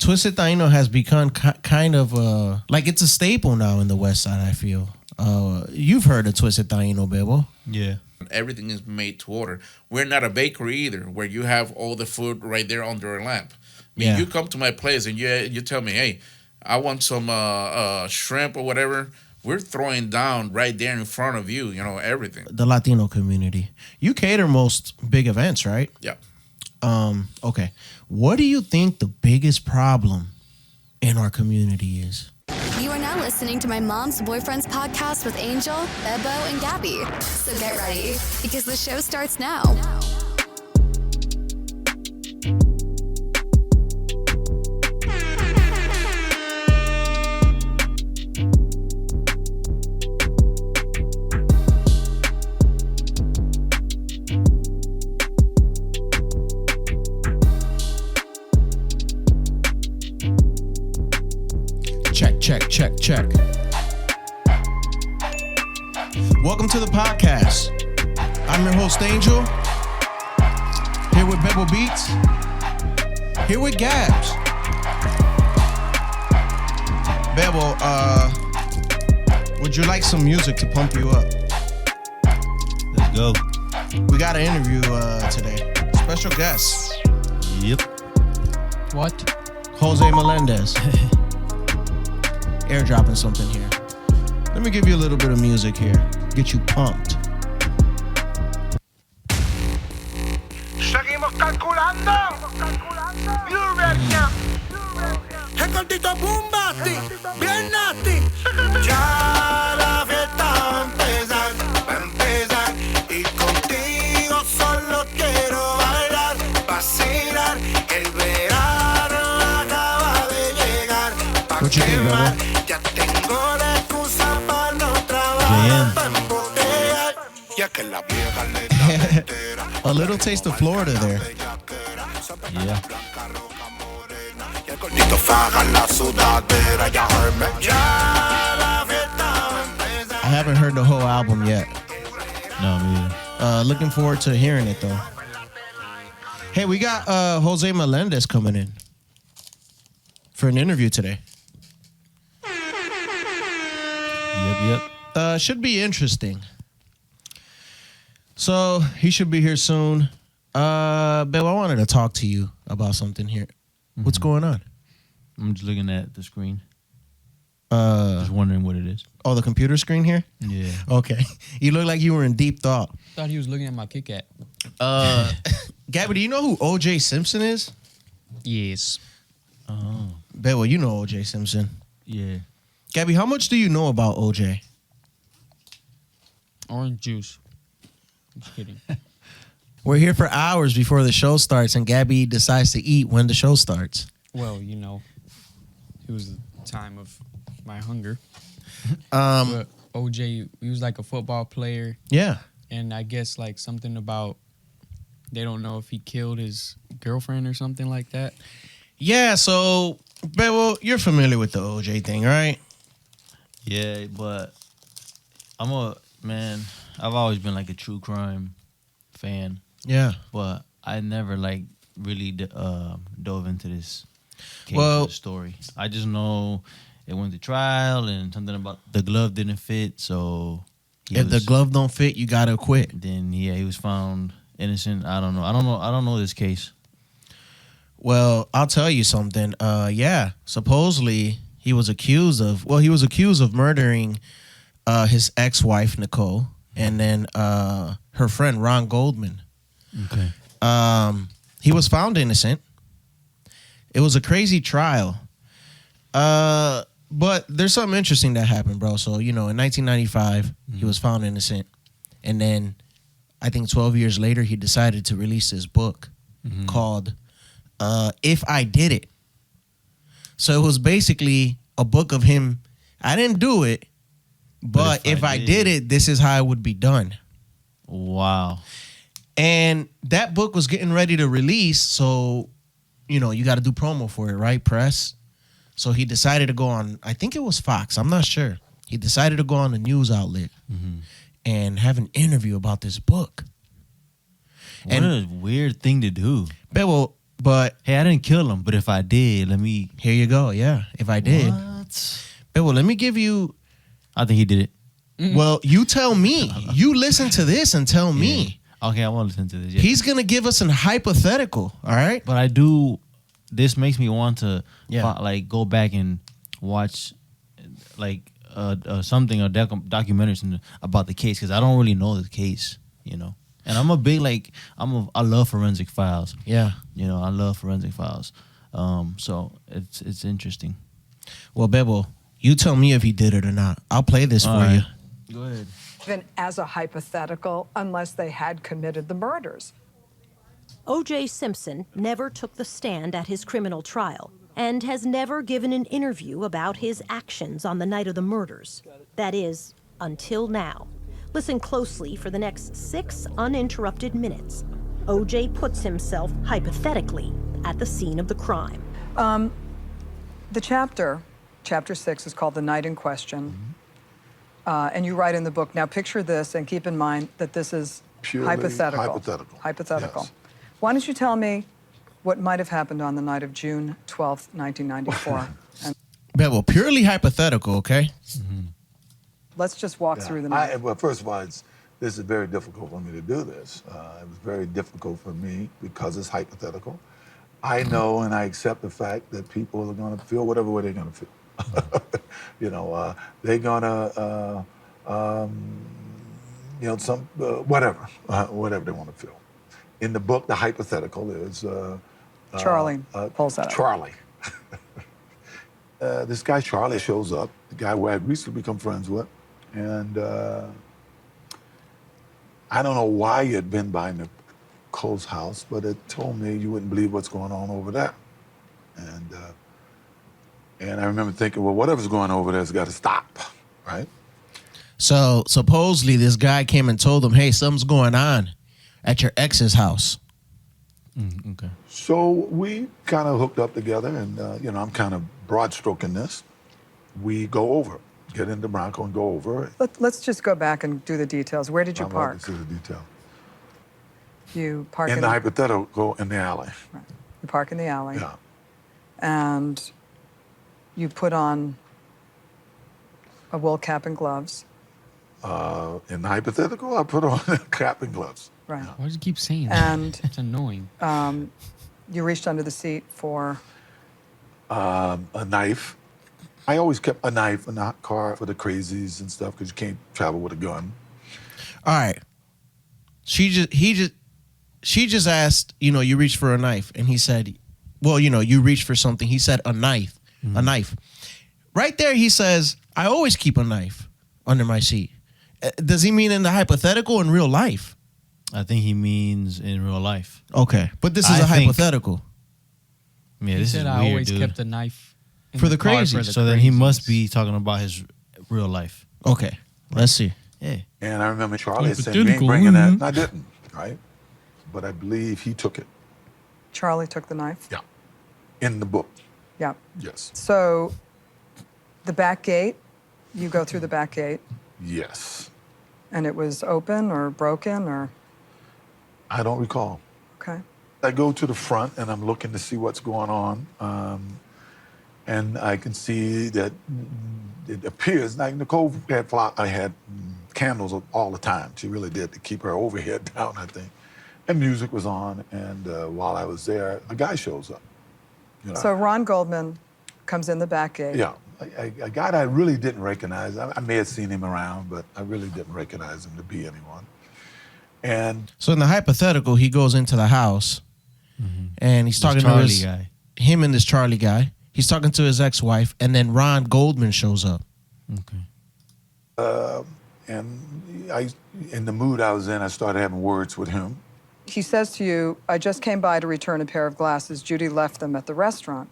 Twisted Taino has become kind of like it's a staple now in the West Side, I feel. You've heard of Twisted Taino, Bebo. Yeah. Everything is made to order. We're not a bakery either, where you have all the food right there under a lamp. I mean, you come to my place and you tell me, hey, I want some shrimp or whatever. We're throwing down right there in front of you, everything. The Latino community. You cater most big events, right? Yeah. Okay. What do you think the biggest problem in our community is? You are now listening to my mom's boyfriend's podcast with Angel, Bebo, and Gabby. So get ready, because the show starts now. Check. Welcome to the podcast. I'm your host, Angel. Here with Bebo Beats. Here with Gabs. Bebo, would you like some music to pump you up? Let's go. We got an interview today. Special guest. Yep. What? Jose Melendez. Airdropping something here. Let me give you a little bit of music here. Get you pumped. Seguimos calculando. You ready now? El cortito boom basti, bien nasty. Ya la fiesta va a empezar, y contigo solo quiero bailar, vacilar. El verano acaba de llegar. What you think, Bebo? Ya tengo la excusa para no trabajar, para embotellar, ya que la vieja le da entera. A little taste of Florida there. Yeah. Y el gordito faga la sudadera, ya heard me. Ya la fiesta va a empezar. I haven't heard the whole album yet. No, me either. Looking forward to hearing it though. Hey, we got Jose Melendez coming in for an interview today. Yep. Should be interesting. So he should be here soon. Bill, I wanted to talk to you about something here. What's going on? I'm just looking at the screen. Just wondering what it is. Oh, the computer screen here? Yeah. Okay. You look like you were in deep thought. Thought he was looking at my Kit Kat. Gabby, do you know who OJ Simpson is? Yes. Oh. Bill, you know OJ Simpson. Yeah. Gabby, how much do you know about OJ? Orange juice. Just kidding. We're here for hours before the show starts, and Gabby decides to eat when the show starts. Well, it was the time of my hunger. Um, But OJ, he was like a football player, yeah. and I guess like something about they don't know if he killed his girlfriend or something like that. Yeah, so, Bebo, you're familiar with the OJ thing, right? Yeah, but I've always been like a true crime fan, Yeah. but I never like really dove into this case Well- or the story. I just know it went to trial and something about the glove didn't fit, so If the glove don't fit, you gotta quit. then he was found innocent. I don't know this case. Well, I'll tell you something. Supposedly he was accused of murdering his ex-wife Nicole and then her friend Ron Goldman. Okay. He was found innocent. It was a crazy trial. But there's something interesting that happened, bro. So, in 1995, he was found innocent. And then I think 12 years later, he decided to release this book called If I Did It. So it was basically a book of him. I didn't do it, but if I did it, this is how it would be done. Wow. And that book was getting ready to release. So, you got to do promo for it, right? Press. So he decided to go on, I think it was Fox. I'm not sure. He decided to go on a news outlet and have an interview about this book. What a weird thing to do. But, well, But Hey, I didn't kill him, but if I did, let me. here you go. Yeah, if I did. What? But well, let me give you. I think he did it. Well, you tell me. You listen to this and tell me. Okay, I want to listen to this. Yeah. He's gonna give us an hypothetical. All right. But I do. This makes me want to Yeah. like go back and watch like something or documentaries about the case because I don't really know the case, you know. And I'm a big like I love forensic files. Yeah. You know, I love forensic files. So it's interesting. Well, Bebo, you tell me if he did it or not. I'll play this for right. you. Go ahead. Even as a hypothetical, unless they had committed the murders. OJ Simpson never took the stand at his criminal trial and has never given an interview about his actions on the night of the murders. That is, until now. Listen closely for the next 6 uninterrupted minutes. OJ puts himself hypothetically at the scene of the crime. The chapter 6, is called The Night in Question. And you write in the book, now picture this and keep in mind that this is Purely hypothetical. hypothetical. Yes. Why don't you tell me what might have happened on the night of June 12th, 1994? And Bebo, purely hypothetical, okay? let's just walk through the night. Well, first of all, this is very difficult for me to do this. It was very difficult for me because it's hypothetical. I know and I accept the fact that people are going to feel whatever way they're going to feel. You know, they're going to, you know, whatever they want to feel. In the book, the hypothetical is Charlie pulls that up. Charlie. This guy Charlie shows up, the guy who I had recently become friends with, and I don't know why he had been by Nicole's house, but it told me you wouldn't believe what's going on over there. And I remember thinking, well, whatever's going on over there has got to stop, right? So supposedly this guy came and told them, hey, something's going on at your ex's house. Okay. So we kind of hooked up together, and you know, I'm kind of broad stroking this. We go over, get into Bronco and go over. Let's just go back and do the details. Where did you park? This is the detail. You park In the hypothetical, in the alley. Right. You park in the alley. Yeah. And you put on a wool cap and gloves. In the hypothetical, I put on a cap and gloves. Right. Why does he keep saying that? And It's annoying. you reached under the seat for A knife. I always kept a knife in the car for the crazies and stuff because you can't travel with a gun. All right. She just asked, you know, you reached for a knife. And he said, well, you know, you reached for something. He said a knife, a knife. Right there, he says, I always keep a knife under my seat. Does he mean in the hypothetical or in real life? I think he means in real life. Okay. But this is I a think- hypothetical. Yeah, He this said is I weird, always dude. kept a knife in For the car crazies. So then he must crazies. be talking about his real life. Okay. Let's see. Yeah. And I remember Charlie saying, you ain't Hypothetical, bringing that. And I didn't, right? But I believe he took it. Charlie took the knife. Yeah. In the book. Yeah. Yes. So the back gate, you go through the back gate, Yes. and it was open or broken or I don't recall. okay. I go to the front and I'm looking to see what's going on. And I can see that it appears like Nicole had candles all the time. She really did, to keep her overhead down, I think. And music was on. And while I was there, a guy shows up. You know? So Ron Goldman comes in the back gate. Yeah, a guy that I really didn't recognize. I may have seen him around, but I really didn't recognize him to be anyone. And So in the hypothetical, he goes into the house and he's talking to Charlie him guy. and this Charlie guy. He's talking to his ex-wife, and then Ron Goldman shows up. Okay. in the mood I was in, I started having words with him. He says to you, I just came by to return a pair of glasses. Judy left them at the restaurant.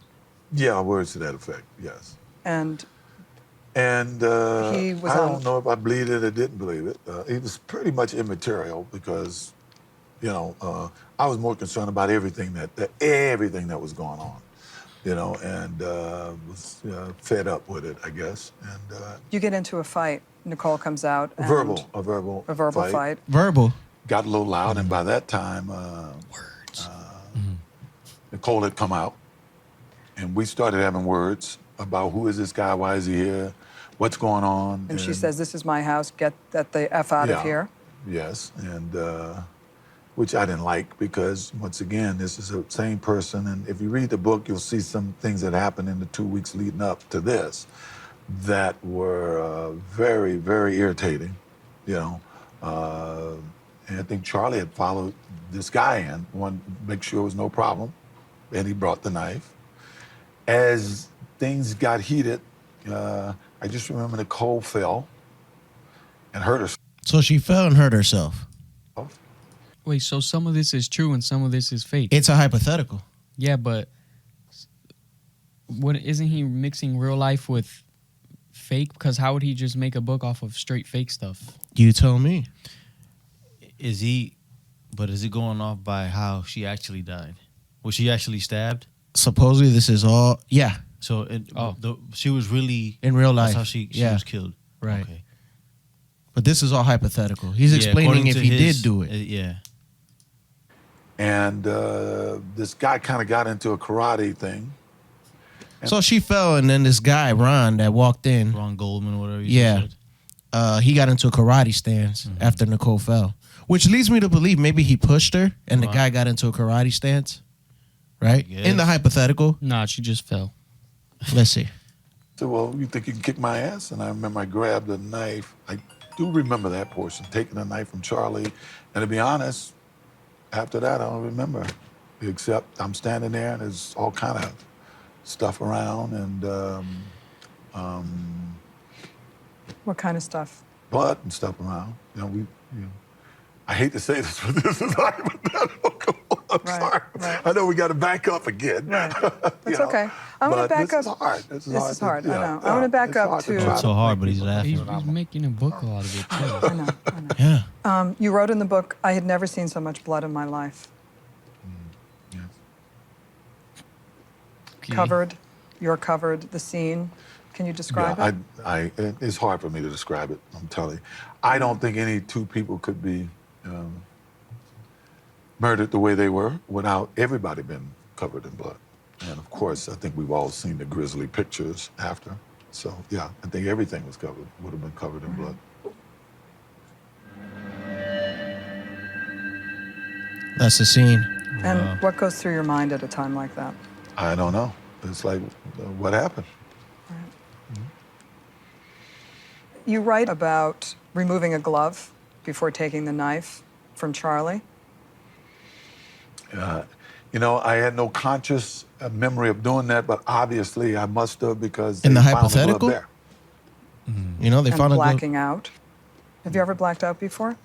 Yeah, words to that effect, yes. And And He was I on- don't know if I believed it or didn't believe it. It was pretty much immaterial because, you know, I was more concerned about everything that was going on, you know, and was fed up with it, I guess. And you get into a fight. Nicole comes out. a and verbal fight. Verbal. Got a little loud, and by that time, Nicole had come out, and we started having words about who is this guy, why is he here, what's going on. And she says, "This is my house. Get the F out of here." Yes, and which I didn't like because, once again, this is the same person. And if you read the book, you'll see some things that happened in the 2 weeks leading up to this that were very, very irritating, you know. And I think Charlie had followed this guy in, wanted to make sure there was no problem, and he brought the knife. As things got heated, I just remember Nicole fell and hurt herself. So she fell and hurt herself. Wait, so some of this is true and some of this is fake? It's a hypothetical. Yeah, but what isn't he mixing real life with fake? Because how would he just make a book off of straight fake stuff? You tell me. Is he going off by how she actually died? Was she actually stabbed? Supposedly this is all, yeah. So she was really in real life. That's how she was killed. Right. Okay. But this is all hypothetical. He's explaining if he did do it. Yeah. And this guy kind of got into a karate thing. So she fell, and then this guy, Ron, that walked in. Ron Goldman or whatever he said. He got into a karate stance after Nicole fell. Which leads me to believe maybe he pushed her, and the guy got into a karate stance. Right? In the hypothetical. Nah, she just fell. Let's see. So, well, you think you can kick my ass? And I remember I grabbed a knife. I do remember that portion, taking a knife from Charlie. And to be honest, after that, I don't remember, except I'm standing there and there's all kind of stuff around and What kind of stuff? blood and stuff around. I hate to say this, but this is hypothetical. I'm sorry. Right. I know we got to back up again. Right. It's okay. I'm going to back up. This is hard. This is hard. I know. I'm going to back up to. It's so hard, but he's laughing. He's making a book out of it, too. I know. Yeah. You wrote in the book, "I had never seen so much blood in my life." Yes. Okay. You're covered. The scene. Can you describe it? It's hard for me to describe it. I'm telling you. I don't think any two people could be murdered the way they were without everybody being covered in blood. And of course, I think we've all seen the grisly pictures after. So yeah, I think everything would have been covered in blood. That's the scene. And what goes through your mind at a time like that? I don't know. It's like, what happened? You write about removing a glove before taking the knife from Charlie. I had no conscious memory of doing that, but obviously I must have because In they the found hypothetical? the glove there. They And found a glove. blacking out. Have you ever blacked out before?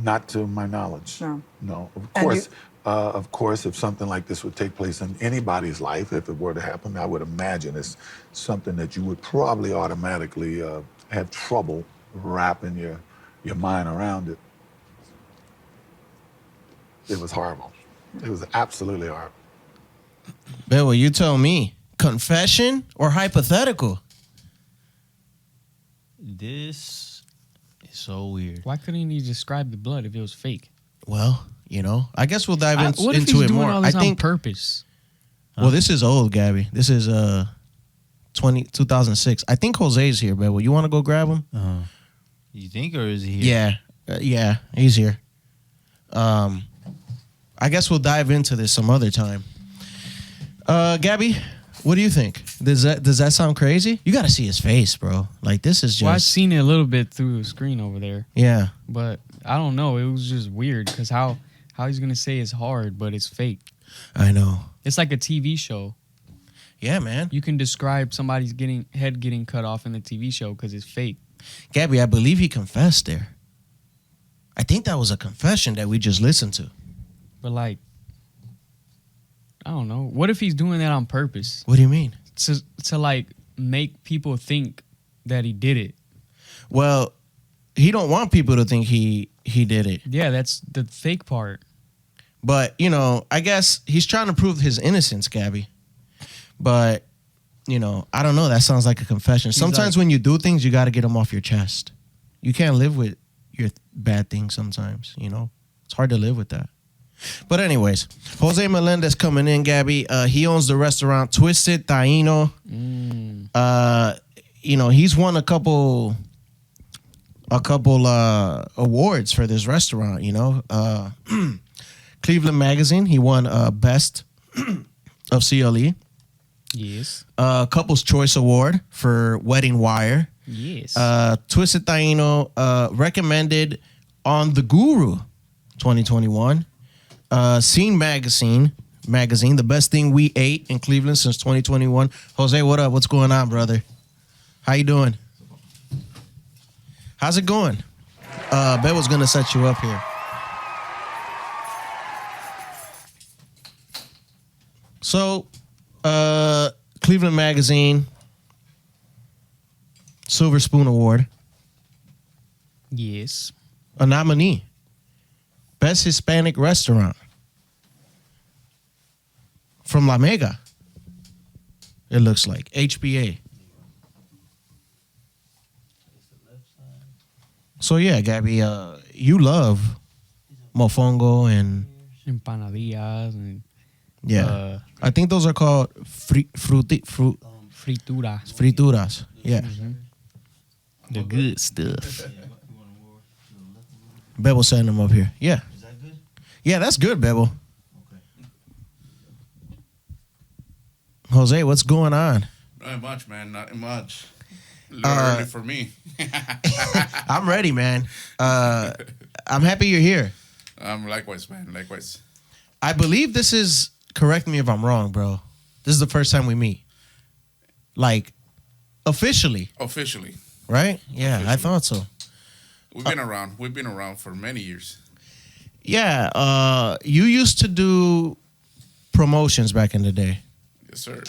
Not to my knowledge. No. No. And Of course, if something like this would take place in anybody's life, if it were to happen, I would imagine it's something that you would probably automatically have trouble wrapping your mind around it. It was horrible. It was absolutely horrible. Bill, you tell me. Confession or hypothetical? This is so weird. Why couldn't he describe the blood if it was fake? Well, I guess we'll dive What if into he's it doing more. all this I think. on purpose? Well, this is old, Gabby. This is 2006. I think Jose's here, Bill. You want to go grab him? You think, or is he here? Yeah, he's here. I guess we'll dive into this some other time. Gabby, what do you think? Does that sound crazy? You got to see his face, bro. Like, this is just. Well, I've seen it a little bit through the screen over there. Yeah. But I don't know. It was just weird because how he's going to say it's hard, but it's fake. I know. It's like a TV show. Yeah, man. You can describe somebody's head getting cut off in the TV show because it's fake. Gabby, I believe he confessed there. I think that was a confession that we just listened to. But like, I don't know. What if he's doing that on purpose? What do you mean? To like make people think that he did it. Well, he don't want people to think he did it. Yeah, that's the fake part. But, I guess he's trying to prove his innocence, Gabby. But, I don't know. That sounds like a confession. Sometimes when you do things, you got to get them off your chest. You can't live with your bad things sometimes, It's hard to live with that. But anyways, Jose Melendez coming in, Gabby. He owns the restaurant Twisted Taino. He's won a couple awards for this restaurant. Cleveland Magazine, he won Best of CLE. Yes. Couples Choice Award for Wedding Wire. Yes. Twisted Taino recommended on The Guru 2021. Scene Magazine, the best thing we ate in Cleveland since 2021. Jose, what up? What's going on, brother? How you doing? How's it going? Bet was gonna set you up here. So, Cleveland Magazine, Silver Spoon Award, Yes. a nominee, Best Hispanic Restaurant from La Mega. It looks like HBA. So yeah, Gabby, you love mofongo and Empanadillas and yeah, I think those are called frituras. Yeah, the good stuff. Bebel setting them up here. Yeah, Is that good? yeah, that's good, Bebel. Okay. Jose, what's going on? Not much, man. Not much. A little early for me. I'm ready, man. I'm happy you're here. Likewise, man. Likewise. I believe this is, correct me if I'm wrong, bro. This is the first time we meet. Like, officially, Officially. right? Yeah, I Officially. thought so. We've been around. We've been around for many years. Yeah, you used to do promotions back in the day Yes, sir.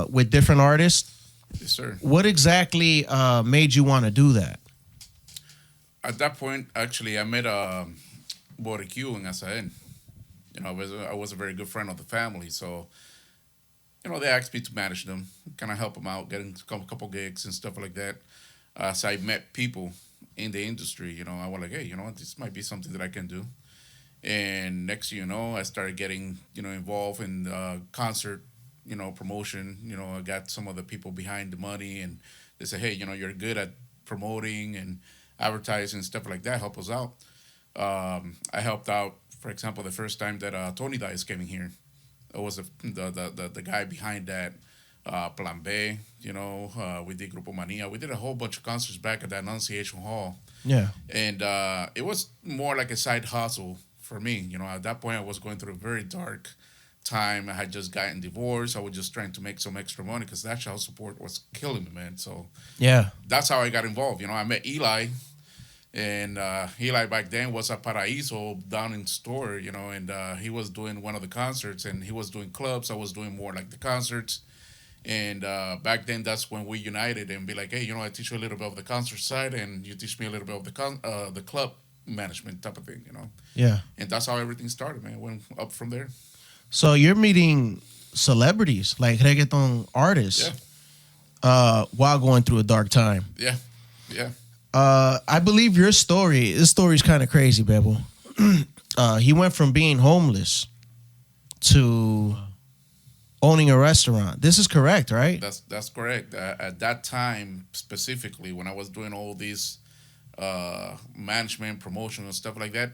with different artists. Yes, sir. What exactly made you want to do that? At that point, actually, I met Boricue in Asaen. I was a very good friend of the family, so they asked me to manage them, kind of help them out, getting a couple gigs and stuff like that. So I met people in the industry. I was like, hey, this might be something that I can do. And next thing you know, I started getting involved in concert promotion. I got some of the people behind the money, and they say, hey, you're good at promoting and advertising and stuff like that. Help us out. I helped out, for example, the first time that Tony Dice came in here. It was the guy behind that. Plan B, we did Grupo Mania. We did a whole bunch of concerts back at the Annunciation Hall. Yeah. And it was more like a side hustle for me. At that point, I was going through a very dark time. I had just gotten divorced. I was just trying to make some extra money because that child support was killing me, man. So Yeah. that's how I got involved. I met Eli, and Eli back then was at Paraíso down in Store, and he was doing one of the concerts, and he was doing clubs. I was doing more like the concerts. And back then, that's when we united and be like, hey, I teach you a little bit of the concert side, and you teach me a little bit of the club management type of thing, Yeah. And that's how everything started, man. Went up from there. So you're meeting celebrities, like reggaeton artists, while going through a dark time. Yeah, yeah. I believe this story is kind of crazy, Bebel. He went from being homeless to owning a restaurant. This is correct, right? That's correct. At that time, specifically, when I was doing all these management, promotion, and stuff like that,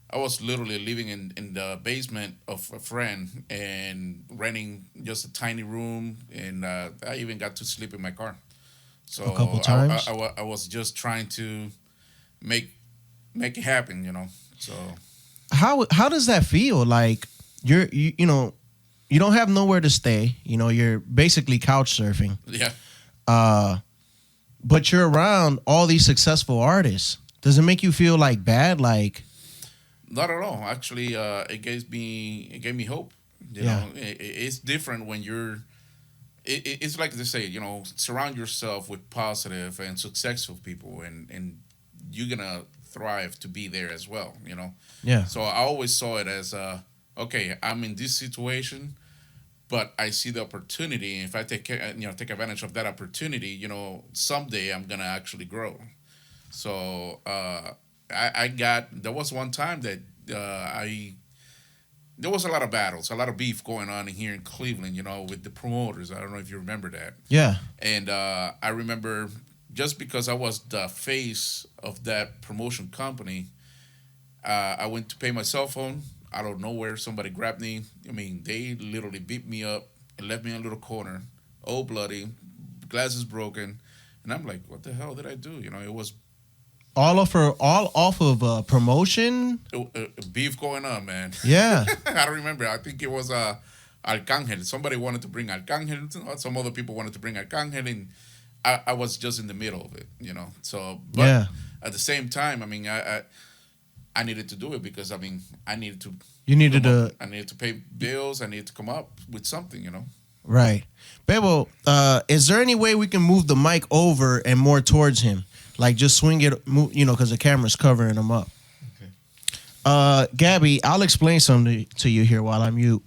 I was literally living in the basement of a friend and renting just a tiny room, and I even got to sleep in my car. So A couple times? I was just trying to make it happen, So How does that feel? Like you don't have nowhere to stay. You're basically couch surfing. yeah. But you're around all these successful artists. Does it make you feel like bad? Like, Not at all. Actually, it gave me hope. You know, it's different when you're. It's like they say, surround yourself with positive and successful people, and you're gonna thrive to be there as well. Yeah. So I always saw it as, okay, I'm in this situation, but I see the opportunity. If I take advantage of that opportunity, someday I'm gonna actually grow. So there was one time that there was a lot of battles, a lot of beef going on here in Cleveland, with the promoters. I don't know if you remember that. Yeah. And I remember just because I was the face of that promotion company, I went to pay my cell phone. Out of nowhere, somebody grabbed me. I mean, they literally beat me up and left me in a little corner, all bloody, glasses broken. And I'm like, what the hell did I do? It was all off of promotion. Beef going on, man. Yeah. I don't remember. I think it was Arcangel. Somebody wanted to bring Arcangel. Some other people wanted to bring Arcangel, and I was just in the middle of it, So, but at the same time, I mean, I needed to do it because I needed to. You needed to. I needed to pay bills. I needed to come up with something, Right, Bebo. Is there any way we can move the mic over and more towards him? Like just swing it, because the camera's covering him up. Okay. Gabby, I'll explain something to you here while I mute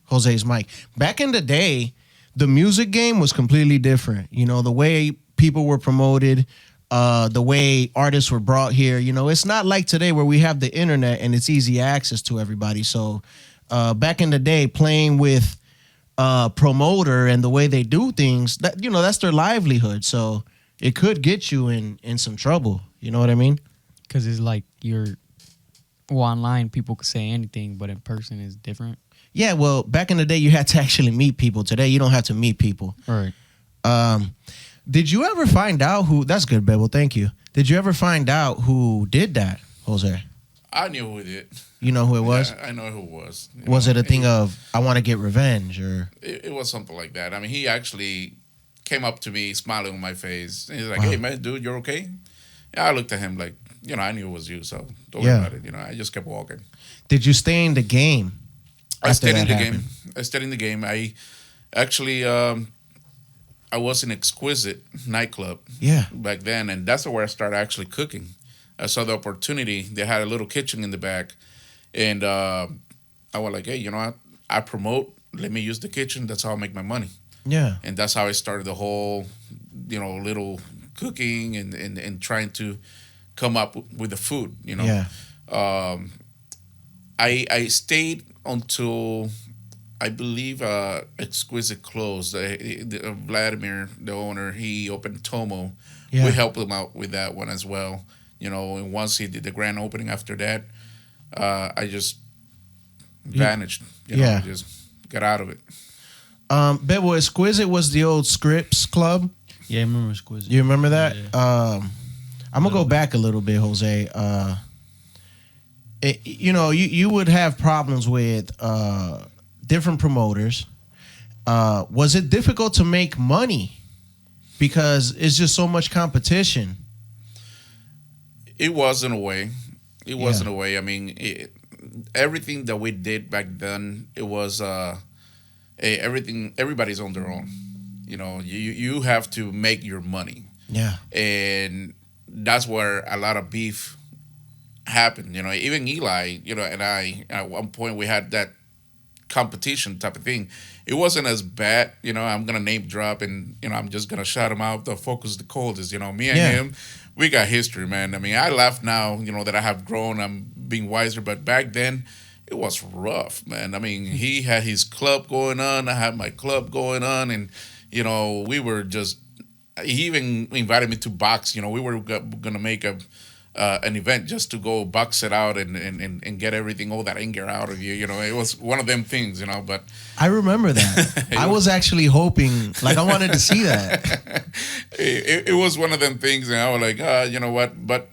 Jose's mic. Back in the day, the music game was completely different. The way people were promoted, the way artists were brought here. It's not like today where we have the internet and it's easy access to everybody. So back in the day, playing with promoter and the way they do things, that's their livelihood. So it could get you in some trouble. You know what I mean? Because it's like online, people could say anything, but in person is different. Yeah, well, back in the day, you had to actually meet people. Today, you don't have to meet people. All right. Did you ever find out who... That's good, Bebo. Thank you. Did you ever find out who did that, Jose? I knew who did. You know who it was? Yeah, I know who it was. Was it a thing of, I want to get revenge, or... It was something like that. I mean, he actually came up to me, smiling on my face. And he's like, hey, man, dude, you're okay? Yeah, I looked at him like, I knew it was you, so don't worry about it. I just kept walking. Did you stay in the game? I stayed in the game. I stayed in the game. I actually, I was in Exquisite nightclub back then, and that's where I started actually cooking. I saw the opportunity. They had a little kitchen in the back, and I was like, hey, I promote. Let me use the kitchen. That's how I make my money. Yeah. And that's how I started the whole, little cooking and trying to come up with the food, Yeah. I stayed until I believe Exquisite closed. Vladimir, the owner, he opened Tomo. Yeah. We helped him out with that one as well. And once he did the grand opening after that, I just vanished. Just got out of it. Bebo, Exquisite was the old Scripps Club. Yeah, I remember Exquisite. You remember that? Yeah. I'm gonna go back a little bit, Jose. You would have problems with different promoters. Was it difficult to make money because it's just so much competition? It was in a way. It was in a way. I mean, everything that we did back then, it was everything. Everybody's on their own. You have to make your money. Yeah, and that's where a lot of beef happened. Even Eli, and I at one point we had that competition type of thing. It wasn't as bad. I'm gonna name drop and I'm just gonna shout him out. The Focus the Coldest. Me and him, we got history, man. I mean, I laugh now. That I have grown. I'm being wiser, but back then it was rough, man. I mean, he had his club going on. I had my club going on, and we were just. He even invited me to box. We were gonna make an event just to go box it out and get everything, all that anger out of you. It was one of them things. But I remember that. I was actually hoping, I wanted to see that. It was one of them things, and I was like, you know what? But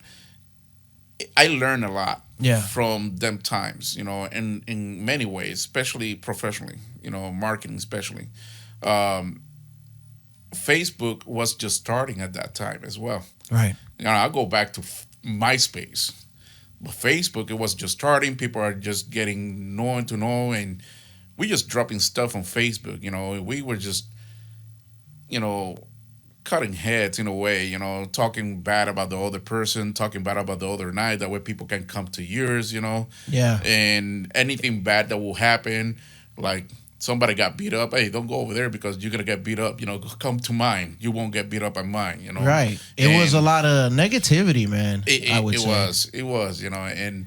I learned a lot. Yeah. From them times, in many ways, especially professionally, marketing especially. Facebook was just starting at that time as well. Right. I'll go back to MySpace. But Facebook, it was just starting. People are just getting known to know, and we just dropping stuff on Facebook. We were just, cutting heads in a way, talking bad about the other person, talking bad about the other night, that way people can come to yours, Yeah. And anything bad that will happen, like somebody got beat up, hey, don't go over there because you're going to get beat up, come to mine. You won't get beat up by mine, Right. It was a lot of negativity, man. It was, and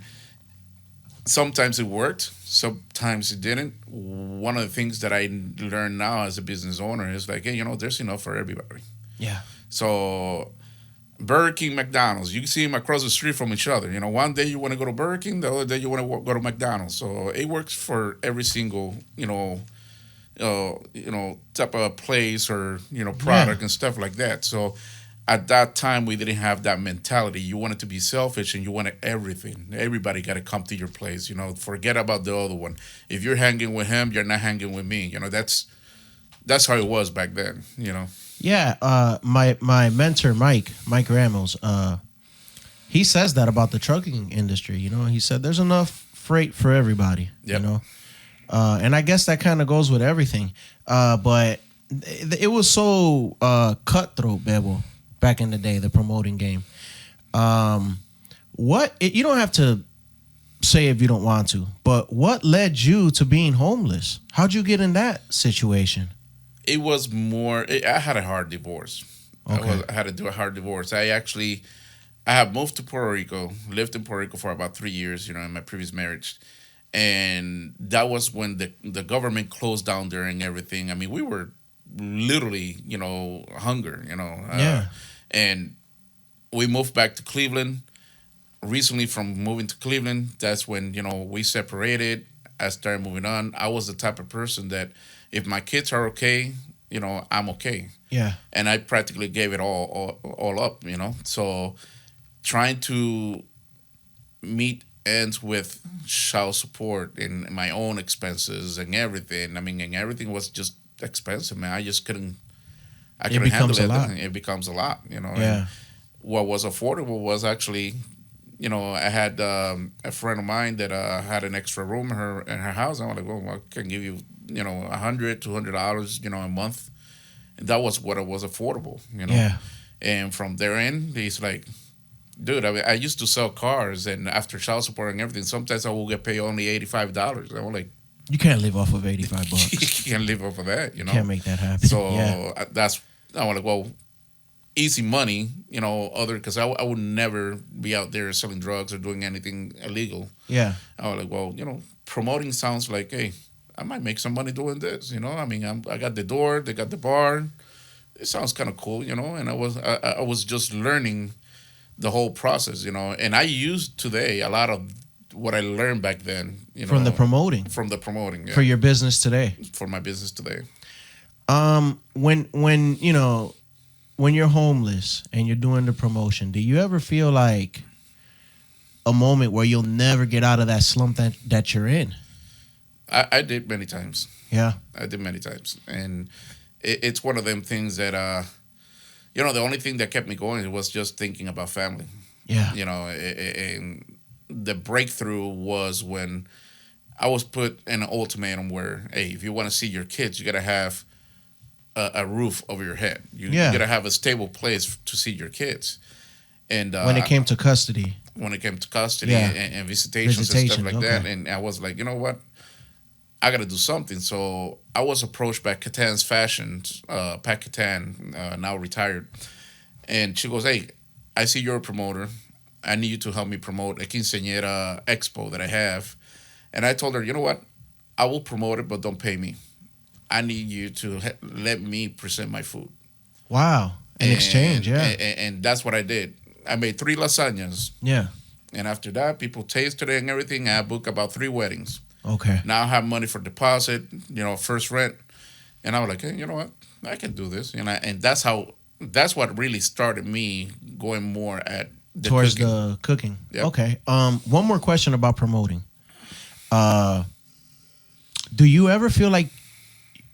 sometimes it worked, sometimes it didn't. One of the things that I learned now as a business owner is like, hey, there's enough for everybody. Yeah. So Burger King, McDonald's, you can see them across the street from each other. One day you want to go to Burger King, the other day you want to go to McDonald's. So it works for every single, type of place or product and stuff like that. So at that time we didn't have that mentality. You wanted to be selfish and you wanted everything. Everybody got to come to your place. Forget about the other one. If you're hanging with him, you're not hanging with me. That's how it was back then. Yeah, my mentor Mike Ramos, he says that about the trucking industry. He said there's enough freight for everybody. Yep. And I guess that kind of goes with everything. But it was so cutthroat, Bebo, back in the day, the promoting game. You don't have to say if you don't want to, but what led you to being homeless? How'd you get in that situation? It was more. I had a hard divorce. Okay. I had to do a hard divorce. I have moved to Puerto Rico, lived in Puerto Rico for about 3 years, in my previous marriage. And that was when the government closed down there and everything. I mean, we were literally, hunger, Yeah. And we moved back to Cleveland. Recently from moving to Cleveland, that's when, we separated. I started moving on. I was the type of person that if my kids are okay, I'm okay. Yeah. And I practically gave it all up, So trying to meet ends with child support and my own expenses and everything. I mean, and everything was just expensive, man. I just couldn't handle it. It becomes a lot, Yeah. And what was affordable was actually, I had a friend of mine that had an extra room in her house. I was like, well, I can give you, $100, $200, a month. And that was what it was affordable, Yeah. And from there in, he's like, dude, I used to sell cars, and after child support and everything, sometimes I will get paid only $85. I'm like, you can't live off of $85. you can't live off of that, Can't make that happen. So yeah. I was like, well, easy money, because I would never be out there selling drugs or doing anything illegal. Yeah. I was like, well, promoting sounds like, hey, I might make some money doing this, I mean, I got the door, they got the bar. It sounds kind of cool, and I was just learning the whole process, and I use today a lot of what I learned back then, From the promoting. Yeah. For your business today. For my business today. When you're homeless and you're doing the promotion, do you ever feel like a moment where you'll never get out of that slump that you're in? I did many times. Yeah. I did many times. And it's one of them things that, the only thing that kept me going was just thinking about family. Yeah. And the breakthrough was when I was put in an ultimatum where, hey, if you want to see your kids, you got to have a roof over your head. You got to have a stable place to see your kids. And when it came to custody. And visitations and stuff like okay. that. And I was like, you know what? I got to do something. So I was approached by Catan's Fashions, Pat Catan, now retired. And she goes, hey, I see you're a promoter. I need you to help me promote a quinceañera expo that I have. And I told her, you know what? I will promote it, but don't pay me. I need you to let me present my food. Wow. In exchange, yeah. And that's what I did. I made 3 lasagnas. Yeah. And after that, people tasted it and everything. I booked about 3 weddings. Okay. Now I have money for deposit, first rent. And I was like, hey, you know what? I can do this. And that's what really started me going more at towards the cooking. Yep. Okay. One more question about promoting. Do you ever feel like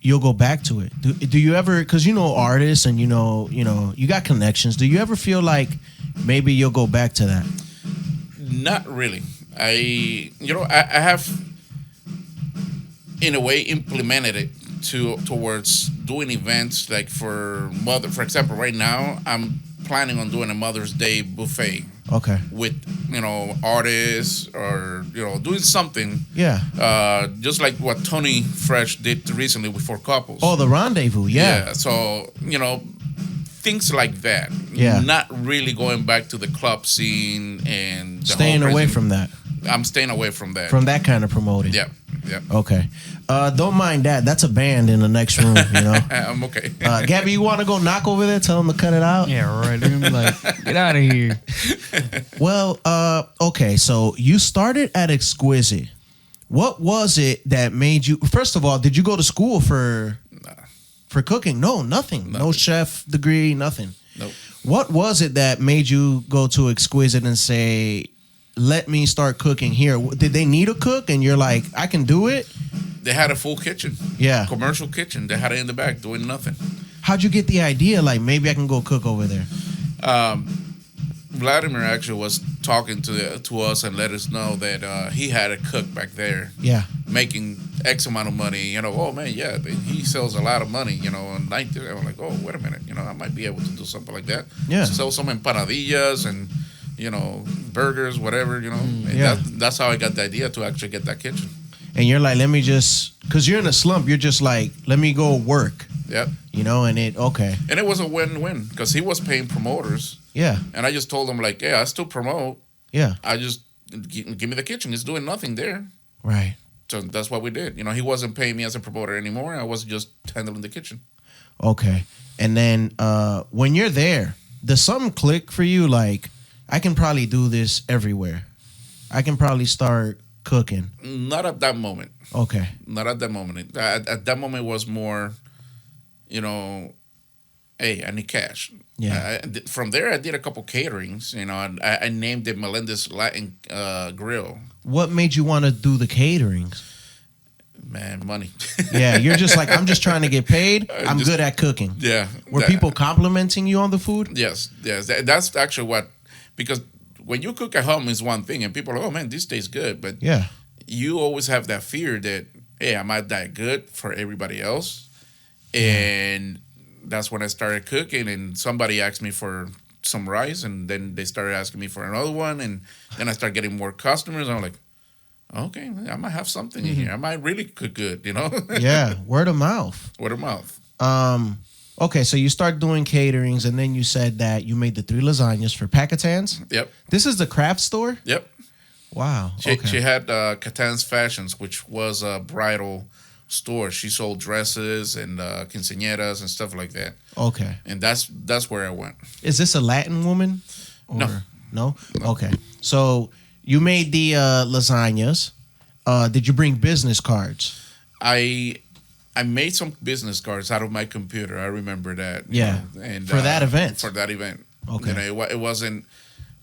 you'll go back to it? Do you ever, because artists and you got connections. Do you ever feel like maybe you'll go back to that? Not really. I have in a way implemented it towards doing events like for example, right now I'm planning on doing a Mother's Day buffet. Okay. With artists or doing something. Yeah. Just like what Tony Fresh did recently with 4 Couples. Oh, the rendezvous. Yeah. So things like that. Yeah. Not really going back to the club scene and staying away from that. I'm staying away from that. From that kind of promoting. Yeah. Yeah. Okay. Don't mind that. That's a band in the next room, you know. I'm okay. Gabby, you want to go knock over there? Tell them to cut it out? Yeah, right. They're gonna be like, get out of here. Well, okay. So you started at Exquisite. What was it that made you? First of all, did you go to school for cooking? No, nothing. No chef degree, nothing. Nope. What was it that made you go to Exquisite and say, let me start cooking here? Did they need a cook? And you're like, I can do it? They had a full kitchen. Yeah. Commercial kitchen. They had it in the back doing nothing. How'd you get the idea? Like, maybe I can go cook over there. Vladimir actually was talking to us and let us know that he had a cook back there. Yeah. Making X amount of money. You know, oh man, yeah, he sells a lot of money. You know, and I was like, oh, wait a minute. You know, I might be able to do something like that. Yeah. Sell some empanadillas and, you know, burgers, whatever, you know. And Yeah. that's how I got the idea to actually get that kitchen. And you're like, let me just, because you're in a slump, you're just like, let me go work. Yep. You know, and okay. And it was a win-win because he was paying promoters. Yeah. And I just told him, like, yeah, I still promote. Yeah. I just, give me the kitchen. It's doing nothing there. Right. So that's what we did. You know, he wasn't paying me as a promoter anymore. I was just handling the kitchen. Okay. And then when you're there, does something click for you? Like, I can probably do this everywhere. I can probably start cooking. Not at that moment. Okay. Not at that moment. At that moment was more, you know, hey, I need cash. Yeah. From there, I did a couple caterings. You know, and I named it Melendez Latin Grill. What made you want to do the caterings? Man, money. Yeah, you're just like, I'm just trying to get paid. I'm good at cooking. Yeah. Were people complimenting you on the food? Yes. That's actually what, because when you cook at home is one thing, and people are like, oh man, this tastes good. But yeah, you always have that fear that, hey, am I that good for everybody else? And that's when I started cooking, and somebody asked me for some rice, and then they started asking me for another one, and then I started getting more customers. I'm like, okay, I might have something in here. I might really cook good, you know? Yeah, word of mouth. Word of mouth. Okay, so you start doing caterings, and then you said that you made the 3 lasagnas for Pacatan's? Yep. This is the craft store? Yep. Wow. She had Catan's Fashions, which was a bridal store. She sold dresses and quinceañeras and stuff like that. Okay. And that's where I went. Is this a Latin woman? Or, No. No? Okay. So you made the lasagnas. Did you bring business cards? I made some business cards out of my computer. I remember that. Yeah. And for that event? For that event. Okay. You know, it wasn't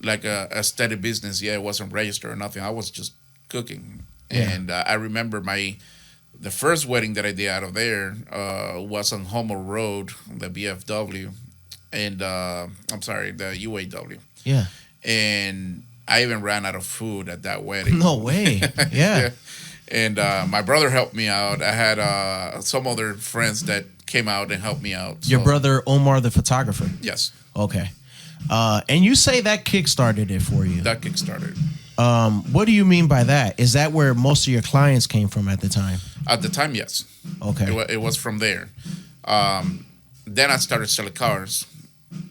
like a steady business. Yeah, it wasn't registered or nothing. I was just cooking. Yeah. And I remember the first wedding that I did out of there was on Homer Road, the BFW, and I'm sorry, the UAW. Yeah. And I even ran out of food at that wedding. No way. Yeah. And my brother helped me out. I had some other friends that came out and helped me out. Your brother Omar, the photographer? Yes. Okay. And you say that kickstarted it for you. That kickstarted. What do you mean by that? Is that where most of your clients came from at the time? At the time, yes. Okay. It was from there. Then I started selling cars.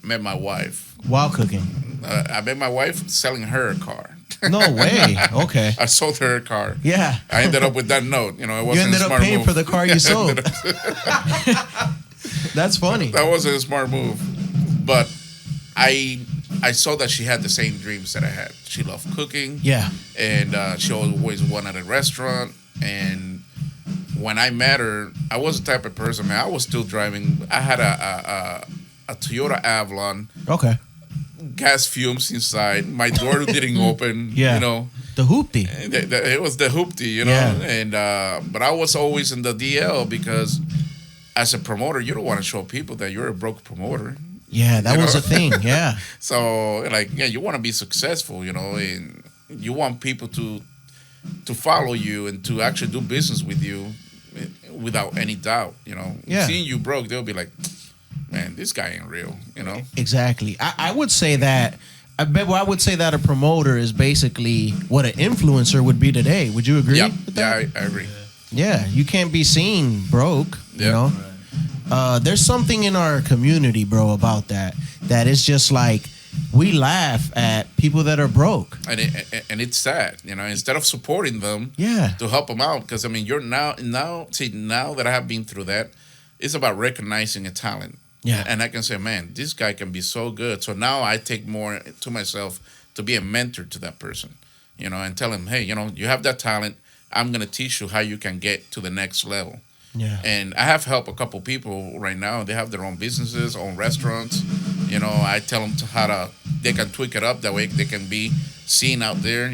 Met my wife. While cooking? I met my wife selling her a car. No way. Okay. I sold her a car. Yeah. I ended up with that note. You know, it wasn't you ended a smart up paying move. for the car you sold. That's funny. That wasn't a smart move. But I saw that she had the same dreams that I had. She loved cooking. Yeah. And she always wanted a restaurant. And when I met her, I was the type of person, man, I was still driving. I had a Toyota Avalon. Okay. Gas fumes inside. My door didn't open. Yeah. You know. The hoopty. It was the hoopty, you know. Yeah. And but I was always in the DL because as a promoter, you don't want to show people that you're a broke promoter. Yeah, that was a thing. Yeah. So like, yeah, you want to be successful, you know, and you want people to follow you and to actually do business with you without any doubt, you know. Yeah. Seeing you broke, they'll be like, man, this guy ain't real, you know. Exactly. I would say that. I would say that a promoter is basically what an influencer would be today. Would you agree? Yeah, with that? yeah, I agree. Yeah, you can't be seen broke. You know. There's something in our community, bro, about that. That is just like we laugh at people that are broke. And it's sad, instead of supporting them, Yeah. to help them out, because I mean, you're now that I have been through that, it's about recognizing a talent. Yeah. And I can say, man, this guy can be so good. So now I take more to myself to be a mentor to that person, and tell him, hey, you have that talent. I'm gonna teach you how you can get to the next level. Yeah. And I have helped a couple people right now. They have their own businesses, own restaurants. I tell them they can tweak it up. That way they can be seen out there.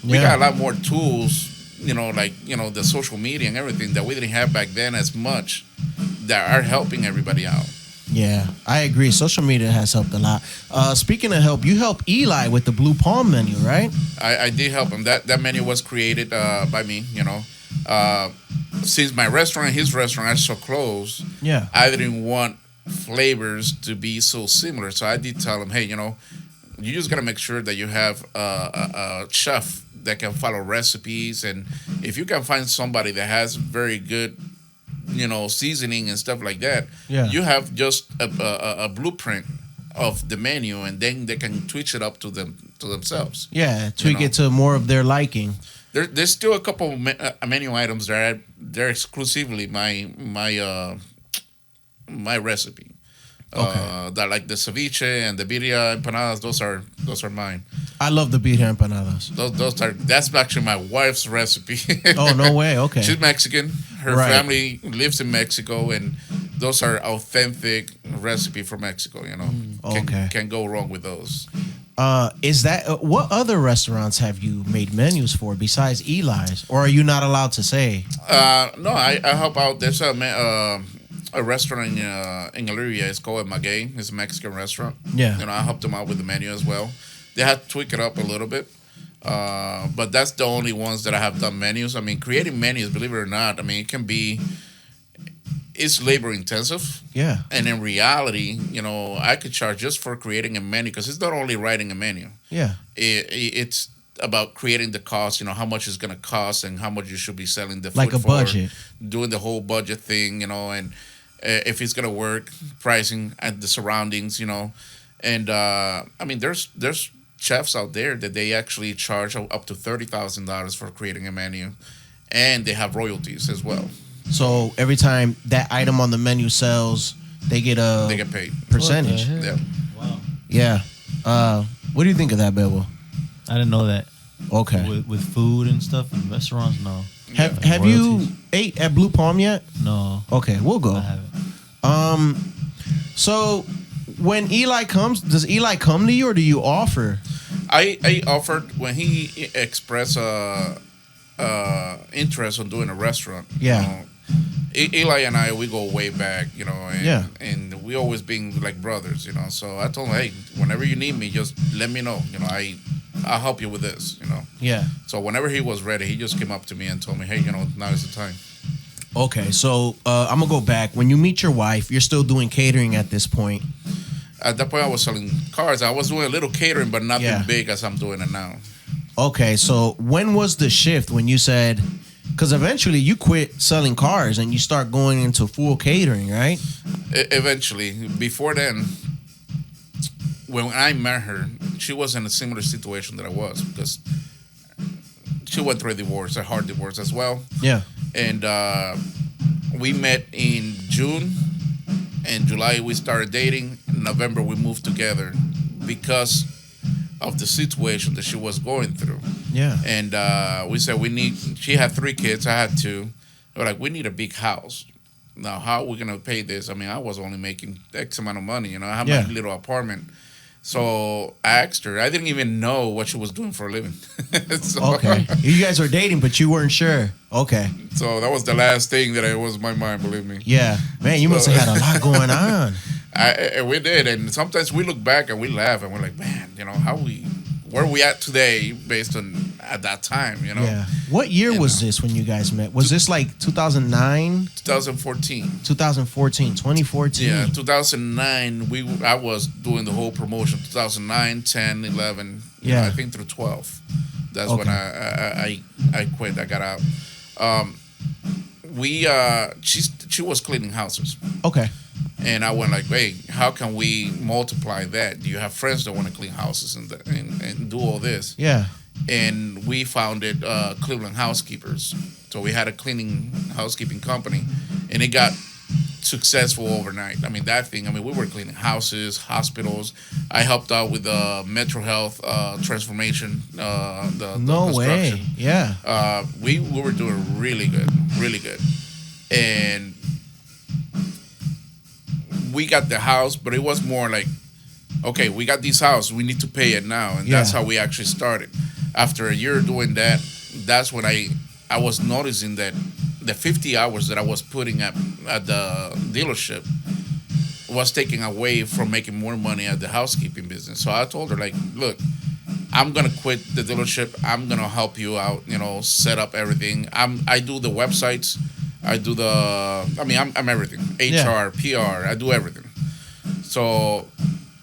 We got a lot more tools, like, the social media and everything that we didn't have back then as much, that are helping everybody out. Yeah, I agree. Social media has helped a lot. Speaking of help, you helped Eli with the Blue Palm menu, right? I did help him. That menu was created by me, since my restaurant and his restaurant are so close, Yeah. I didn't want flavors to be so similar. So I did tell him, hey, you just got to make sure that you have a chef that can follow recipes. And if you can find somebody that has very good, seasoning and stuff like that, Yeah. you have just a blueprint of the menu, and then they can twitch it up to themselves. Yeah, tweak it to more of their liking. There's still a couple menu items that they're exclusively my recipe. Okay. That, like the ceviche and the birria empanadas, those are mine. I love the birria empanadas. That's actually my wife's recipe. Oh, no way. Okay. She's Mexican. Her Right. family lives in Mexico, and those are authentic recipe from Mexico. Okay. Can't go wrong with those. Is that what other restaurants have you made menus for besides Eli's, or are you not allowed to say? No, I help out. There's a restaurant in Elyria. It's called Maguey. It's a Mexican restaurant. Yeah. I helped them out with the menu as well. They had to tweak it up a little bit. But that's the only ones that I have done menus. I mean, creating menus, believe it or not, I mean, it's labor intensive. Yeah. And in reality, I could charge just for creating a menu, because it's not only writing a menu. Yeah. It's about creating the cost, how much it's going to cost and how much you should be selling the food Like a for, budget. doing the whole budget thing, and if it's going to work, pricing and the surroundings, And I mean, there's chefs out there that they actually charge up to $30,000 for creating a menu, and they have royalties as well. So every time that item on the menu sells, they get paid percentage. What the Yeah. Wow. Yeah. What do you think of that, Bebo? I didn't know that. Okay. With food and stuff in restaurants, no. Have you ate at Blue Palm yet? No. Okay, we'll go. I haven't. So when Eli comes, does Eli come to you or do you offer? I offered when he expressed interest on doing a restaurant. Yeah. Eli and I, we go way back, and, Yeah. and we always been like brothers, So I told him, hey, whenever you need me, just let me know. I'll help you with this, Yeah. So whenever he was ready, he just came up to me and told me, hey, now is the time. Okay, so I'm gonna go back. When you meet your wife, you're still doing catering at this point. At that point, I was selling cars. I was doing a little catering, but nothing Yeah. big as I'm doing it now. Okay, so when was the shift when you said, because eventually you quit selling cars and you start going into full catering, right? Eventually, before then, when I met her, she was in a similar situation that I was, because she went through a divorce, a hard divorce as well. Yeah. And we met in June. In July, we started dating. In November, we moved together because of the situation that she was going through. Yeah. And we said she had 3 kids, I had 2. We're like, we need a big house. Now, how are we going to pay this? I mean, I was only making X amount of money, I had Yeah. my little apartment. So I asked her. I didn't even know what she was doing for a living. Okay. You guys were dating, but you weren't sure. Okay. So that was the last thing that was in my mind, believe me. Yeah. Man, you must have had a lot going on. We did, and sometimes we look back and we laugh and we're like, man, where we at today based on at that time, Yeah. What year was this when you guys met? Was this like 2009? 2014. 2014, 2014. Yeah, 2009, I was doing the whole promotion. 2009, 10, 11, Yeah. I think through 12. That's Okay. when I quit. I got out. She was cleaning houses. Okay. And I went like, hey, how can we multiply that? Do you have friends that want to clean houses and do all this? Yeah. And we founded Cleveland Housekeepers. So we had a cleaning housekeeping company, and it got successful overnight. I mean, that thing, we were cleaning houses, hospitals. I helped out with the Metro Health transformation, the No way. construction. Yeah. We were doing really good, really good. And we got the house, but it was more like, okay, we got this house, we need to pay it now. And that's Yeah. how we actually started. After a year doing that, that's when I was noticing that the 50 hours that I was putting at the dealership was taking away from making more money at the housekeeping business. So I told her, like, look, I'm gonna quit the dealership. I'm gonna help you out, set up everything. I do the websites. I do I'm everything. HR, PR, I do everything. So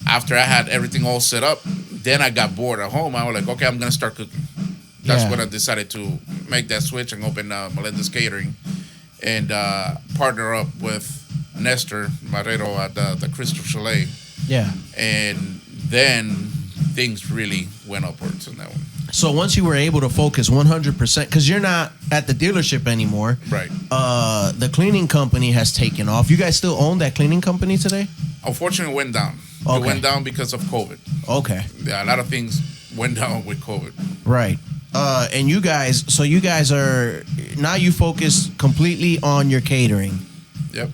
after I had everything all set up, then I got bored at home. I was like, okay, I'm gonna start cooking. That's Yeah. when I decided to make that switch and open Melendez Catering and partner up with Nestor Marrero at the Crystal Chalet. Yeah. And then things really went upwards on that one. So once you were able to focus 100%, because you're not at the dealership anymore. Right. The cleaning company has taken off. You guys still own that cleaning company today? Unfortunately, it went down. Okay. It went down because of COVID. Okay. Yeah, a lot of things went down with COVID. Right. And you guys are, now you focus completely on your catering. Yep.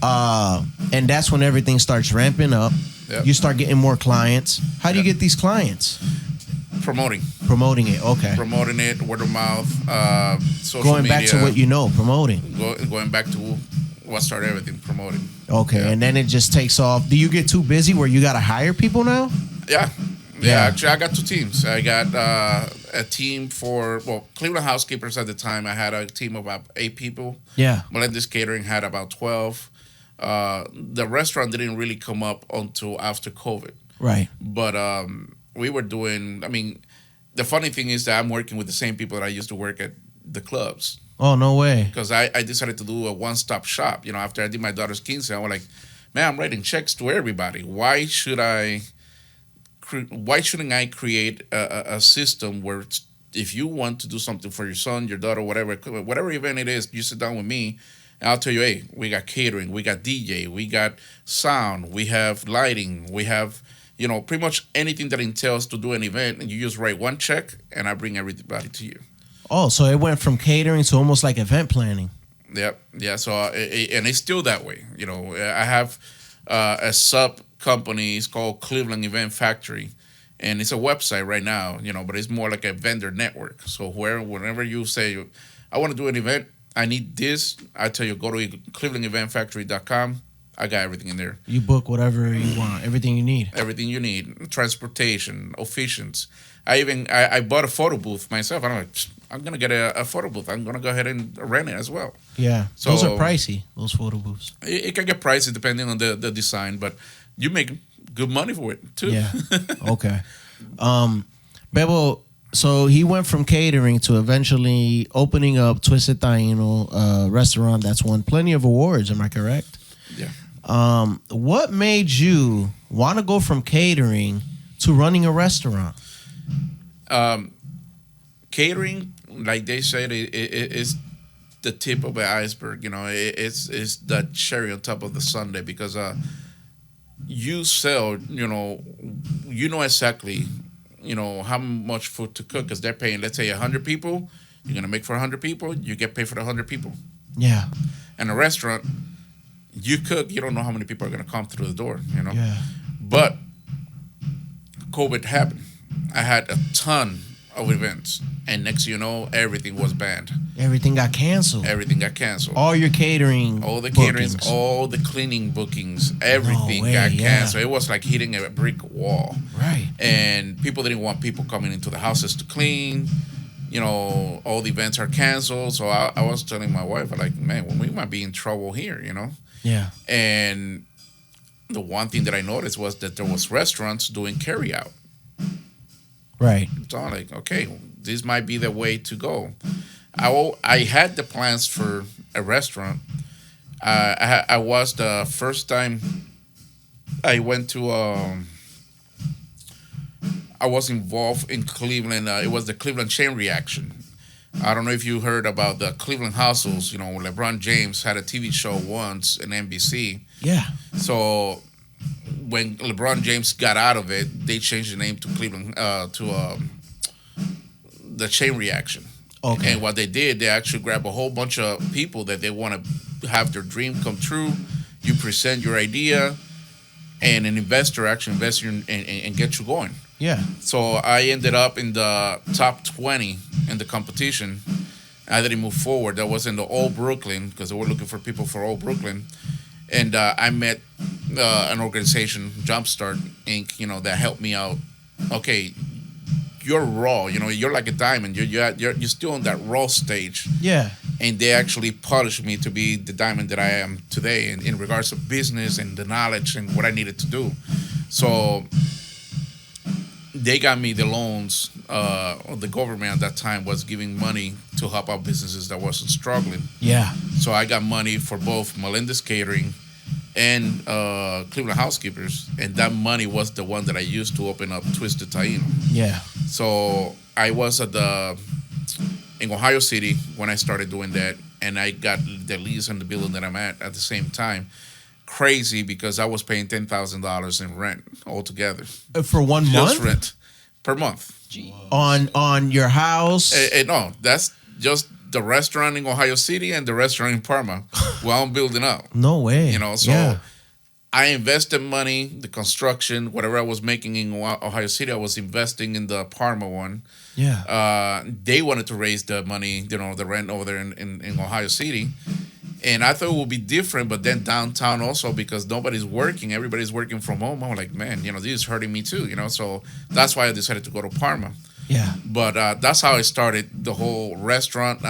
And that's when everything starts ramping up. Yep. You start getting more clients. How do you Yep. get these clients? Promoting it. Okay. Promoting it, word of mouth, social Going media. back to what you know, promoting. Going back to what started everything, promoting. Okay. Yeah. And then it just takes off. Do you get too busy where you got to hire people now? Yeah. Yeah. Actually, I got two teams. I got a team for, Cleveland Housekeepers at the time. I had a team of about 8 people. Yeah. Melendez Catering had about 12. The restaurant didn't really come up until after COVID. Right. But we were doing, the funny thing is that I'm working with the same people that I used to work at the clubs. Oh, no way. Because I decided to do a one-stop shop. After I did my daughter's quince, I was like, man, I'm writing checks to everybody. Why shouldn't I create a system where if you want to do something for your son, your daughter, whatever event it is, you sit down with me, and I'll tell you, hey, we got catering, we got DJ, we got sound, we have lighting, we have, pretty much anything that entails to do an event, and you just write one check, and I bring everybody to you. Oh, so it went from catering to almost like event planning. Yep. Yeah. So, and it's still that way. I have a sub company. It's called Cleveland Event Factory, and it's a website right now. But it's more like a vendor network. So whenever you say, I want to do an event, I need this, I tell you, go to clevelandeventfactory.com. I got everything in there. You book whatever you want, everything you need. Everything you need, transportation, officiants. I bought a photo booth myself. I'm like, I'm gonna get a photo booth. I'm gonna go ahead and rent it as well. Yeah, So- those are pricey. Those photo booths. It can get pricey depending on the design, but you make good money for it too. Yeah. Okay. Bebo, so he went from catering to eventually opening up Twisted Taino, restaurant that's won plenty of awards. Am I correct? Yeah. What made you want to go from catering to running a restaurant? Catering, like they said, it is the tip of the iceberg. It's the cherry on top of the sundae because you sell, you know exactly, how much food to cook because they're paying, let's say, 100 people. You're gonna make for 100 people. You get paid for the 100 people. Yeah. And a restaurant, you cook. You don't know how many people are gonna come through the door. Yeah. But COVID happened. I had a ton of events, and next thing you know, everything was banned. Everything got canceled. Everything got canceled. All your catering. All the caterings, bookings. all the cleaning bookings, everything way, got yeah. canceled. It was like hitting a brick wall. Right. And people didn't want people coming into the houses to clean. All the events are canceled. So I was telling my wife, like, man, we might be in trouble here, Yeah. And the one thing that I noticed was that there was restaurants doing carry out. Right. So I'm like, okay, this might be the way to go. I had the plans for a restaurant. I was the first time I went to. I was involved in Cleveland. It was the Cleveland chain reaction. I don't know if you heard about the Cleveland Hustles. You know, LeBron James had a TV show once in NBC. Yeah. So when LeBron James got out of it, they changed the name to Cleveland the chain reaction. Okay. And what they did, they actually grab a whole bunch of people that they want to have their dream come true. You present your idea, and an investor actually invests in and get you going. Yeah. So I ended up in the top 20 in the competition. I didn't move forward. That was in the Old Brooklyn because they were looking for people for Old Brooklyn. And I met an organization, Jumpstart Inc., you know, that helped me out. Okay, you're raw. You know, you're like a diamond. You're still on that raw stage. Yeah. And they actually polished me to be the diamond that I am today in regards to business and the knowledge and what I needed to do. So they got me the loans. The government at that time was giving money to help out businesses that wasn't struggling. Yeah. So I got money for both Melendez Catering and Cleveland Housekeepers, and that money was the one that I used to open up Twisted Taino. Yeah. So I was in Ohio City when I started doing that, and I got the lease in the building that I'm at the same time. Crazy because I was paying $10,000 in rent altogether. For 1 month? Just rent per month. On your house? No, that's just the restaurant in Ohio City and the restaurant in Parma while I'm building up. No way. You know, so Yeah. I invested money, the construction, whatever I was making in Ohio City, I was investing in the Parma one. Yeah. They wanted to raise the money, you know, the rent over there in Ohio City. And I thought it would be different, but then downtown also, because nobody's working, everybody's working from home. I'm like, man, you know, this is hurting me too, you know. So that's why I decided to go to Parma. Yeah. But that's how I started the whole restaurant.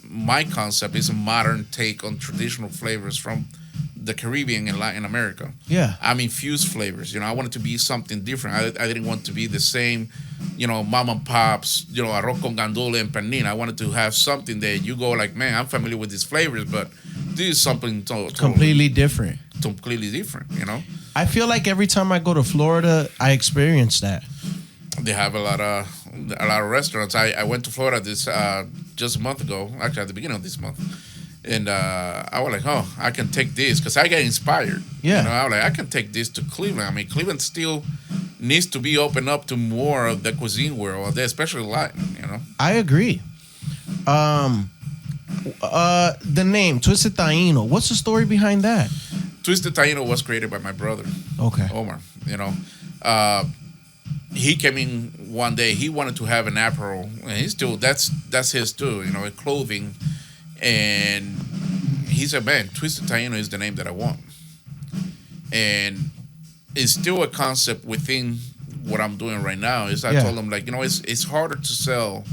My concept is a modern take on traditional flavors from the Caribbean and Latin America. Yeah. I'm infused flavors. You know, I wanted to be something different. I didn't want to be the same, you know, mom and pops, you know, arroz con gandules and pernil. I wanted to have something that you go like, man, I'm familiar with these flavors, but this is something completely different. Completely different, you know? I feel like every time I go to Florida, I experience that. They have a lot of restaurants. I went to Florida this just a month ago, actually at the beginning of this month. And I was like, oh, I can take this because I get inspired. Yeah. You know, I was like, I can take this to Cleveland. I mean, Cleveland still needs to be opened up to more of the cuisine world, especially Latin, you know? I agree. The name, Twisted Taino, what's the story behind that? Twisted Taino was created by my brother, Okay. Omar, you know. He came in one day, he wanted to have an apparel, and he still, that's his too, you know, clothing. And he said, man, Twisted Taino is the name that I want. And it's still a concept within what I'm doing right now. Is I told him, like, you know, it's harder to sell,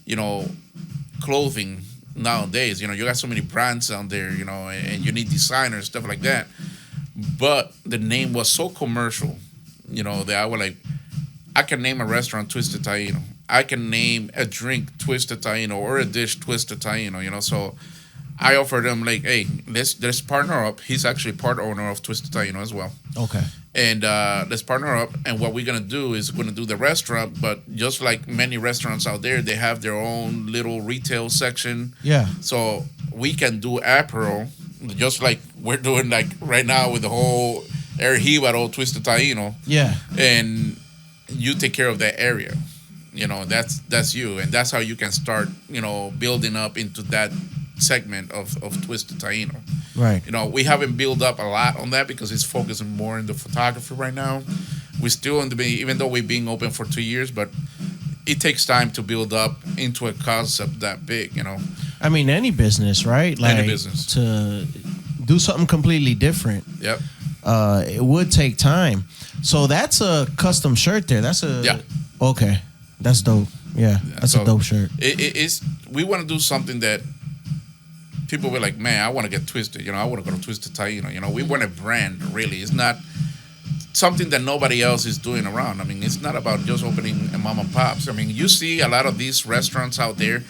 you know, clothing nowadays. You know, you got so many brands out there, you know, and you need designers, stuff like that. But the name was so commercial, you know, that I was like, I can name a restaurant Twisted Taino. I can name a drink Twisted Taino or a dish Twisted Taino, you know. So I offered him, like, hey, let's partner up. He's actually part owner of Twisted Taino as well. Okay. And let's partner up. And what we're going to do is we're going to do the restaurant, but just like many restaurants out there, they have their own little retail section. Yeah. So we can do apparel, just like we're doing like right now with the whole El Jíbaro Twisted Taino. Yeah. And you take care of that area. You know, that's you. And that's how you can start, you know, building up into that segment of Twisted Taino. Right. You know, we haven't built up a lot on that because it's focusing more in the photography right now. We're still in the, even though we've been open for 2 years, but it takes time to build up into a concept that big, you know. I mean, any business, right? Like, any business. To do something completely different. Yep. It would take time. So that's a custom shirt there. That's a... Yeah. Okay. That's dope. Yeah. That's so a dope shirt. It's we want to do something that people were like, man, I want to get twisted. You know, I want to go to Twisted Taino. You know, we want a brand, really. It's not something that nobody else is doing around. I mean, it's not about just opening a mom and pops. I mean, you see a lot of these restaurants out there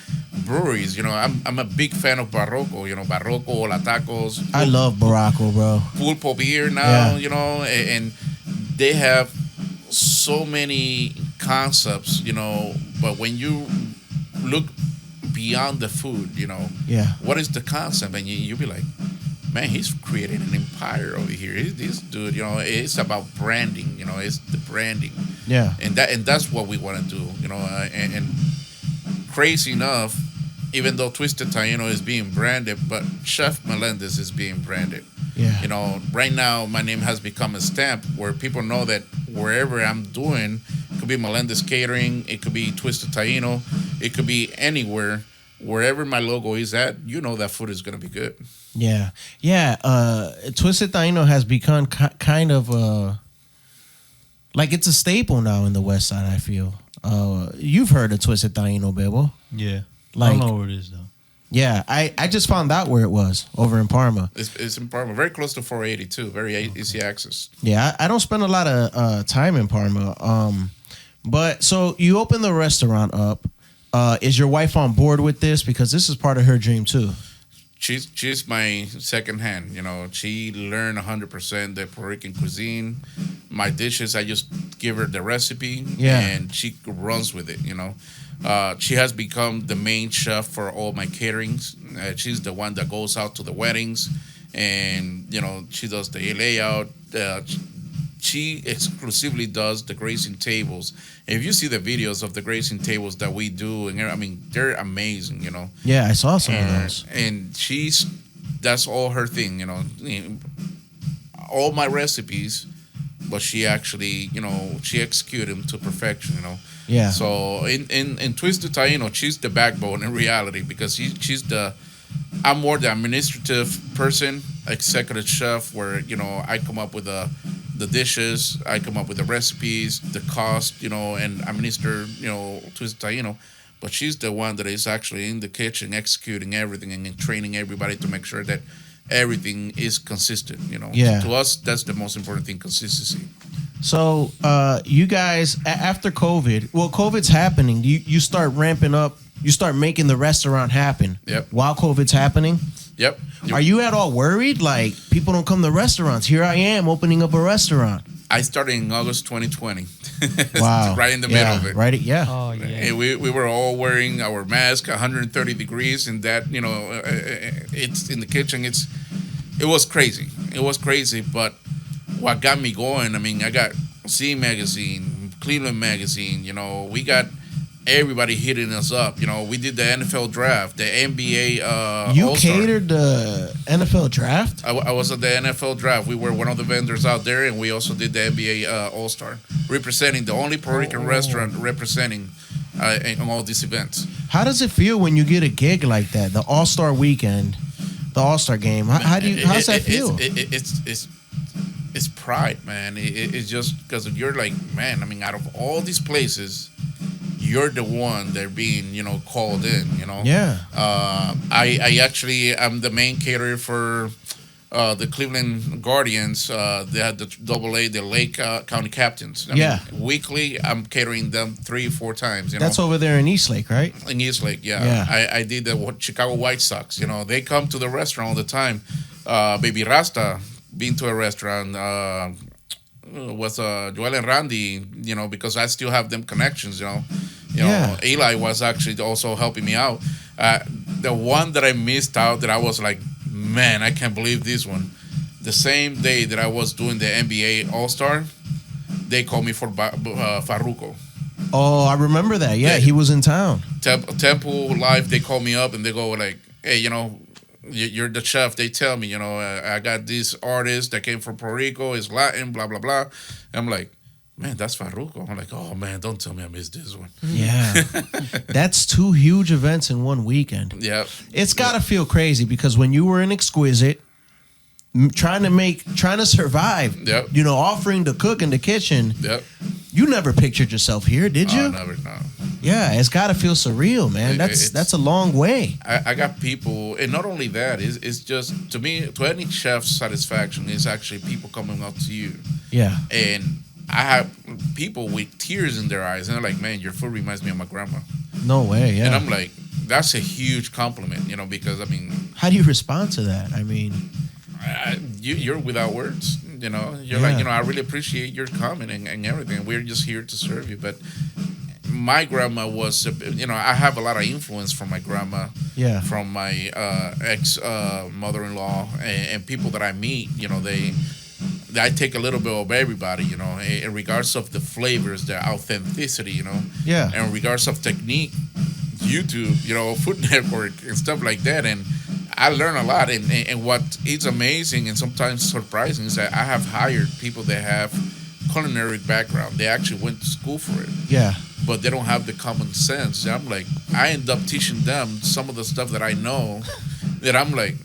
breweries. I'm a big fan of Barroco. Barroco, La Tacos. I love Barroco, bro. Pulpo beer now. Yeah. And they have so many concepts. But when you look beyond the food, Yeah. what is the concept? And you'll be like, man, he's creating an empire over here. This dude, it's about branding. It's the branding. Yeah. And that's what we want to do. And crazy enough, even though Twisted Taino is being branded, but Chef Melendez is being branded. Yeah. Right now my name has become a stamp where people know that wherever I'm doing, it could be Melendez Catering, it could be Twisted Taino, it could be anywhere. Wherever my logo is at, that food is going to be good. Yeah. Yeah. Twisted Taino has become kind of like it's a staple now in the West Side, I feel. You've heard of Twisted Taino, Bebo. Yeah. Like, I don't know where it is, though. Yeah. I just found out where it was, over in Parma. It's in Parma. Very close to 482. Very easy access. Yeah. I don't spend a lot of time in Parma. But so you open the restaurant up. Is your wife on board with this? Because this is part of her dream too. She's my second hand. She learned 100% the Puerto Rican cuisine. My dishes, I just give her the recipe, and she runs with it. She has become the main chef for all my caterings. She's the one that goes out to the weddings, and she does the layout. She exclusively does the grazing tables. If you see the videos of the grazing tables that we do, and they're amazing. Yeah, I saw some of those. And that's all her thing. All my recipes, but she actually, she execute them to perfection. Yeah. So in Twisted Taino, she's the backbone in reality, because I'm more the administrative person, executive chef, where I come up with the dishes, I come up with the recipes, the cost, and administer, Twisted Taino. But she's the one that is actually in the kitchen executing everything and training everybody to make sure that everything is consistent. Yeah. To us, that's the most important thing: consistency. So you guys, after COVID, well, COVID's happening. You start ramping up. You start making the restaurant happen. Yep. While COVID's happening. Yep. Are you at all worried? Like, people don't come to restaurants. Here I am opening up a restaurant. I started in August 2020. Wow. Right in the middle of it. Right. Yeah. Oh yeah. And we were all wearing our mask, 130 degrees, and that it's in the kitchen. It was crazy. It was crazy, but what got me going? I got C Magazine, Cleveland Magazine. We got everybody hitting us up. We did the NFL draft, the NBA. You All-Star. catered the NFL draft? I was at the NFL draft. We were one of the vendors out there, and we also did the NBA All-Star, representing the only Puerto Rican restaurant representing in all these events. How does it feel when you get a gig like that, the All-Star weekend, the All-Star game? How does that feel? It's pride, man. It's just because you're like, man, out of all these places, you're the one that being, called in, Yeah. I actually am the main caterer for the Cleveland Guardians. They had the AA, the Lake County Captains. Weekly, I'm catering them 3-4 times. That's over there in Eastlake, right? In Eastlake, yeah. I did the Chicago White Sox. They come to the restaurant all the time. Baby Rasta been to a restaurant. Was Joel and Randy, because I still have them connections. Eli was actually also helping me out. The one that I missed out, that I was like, man, I can't believe this one. The same day that I was doing the NBA All-Star, they called me for Farruko. Oh, I remember that. Yeah, he was in town. Temple Live, they called me up and they go like, hey, you're the chef. They tell me, I got this artist that came from Puerto Rico, is Latin, blah, blah, blah. I'm like, man, that's Farruko. I'm like, oh, man, don't tell me I missed this one. Yeah. That's 2 huge events in one weekend. Yeah. It's got to feel crazy, because when you were in Exquisite, trying to survive, offering to cook in the kitchen, you never pictured yourself here, did you? Never, no. Yeah, it's got to feel surreal, man. That's a long way. I got people, and not only that, it's just, to me, to any chef's satisfaction, is actually people coming up to you. Yeah. And I have people with tears in their eyes, and they're like, man, your food reminds me of my grandma. No way, yeah. And I'm like, that's a huge compliment, because how do you respond to that? I mean, you're without words. You're like, I really appreciate your comment and everything. We're just here to serve you. But my grandma was, I have a lot of influence from my grandma, from my ex mother-in-law, and people that I meet. I take a little bit of everybody, in regards of the flavors, the authenticity, Yeah. and in regards of technique, YouTube, Food Network and stuff like that. And I learn a lot. And what is amazing and sometimes surprising is that I have hired people that have culinary background. They actually went to school for it. Yeah. But they don't have the common sense. I'm like, I end up teaching them some of the stuff that I know that I'm like,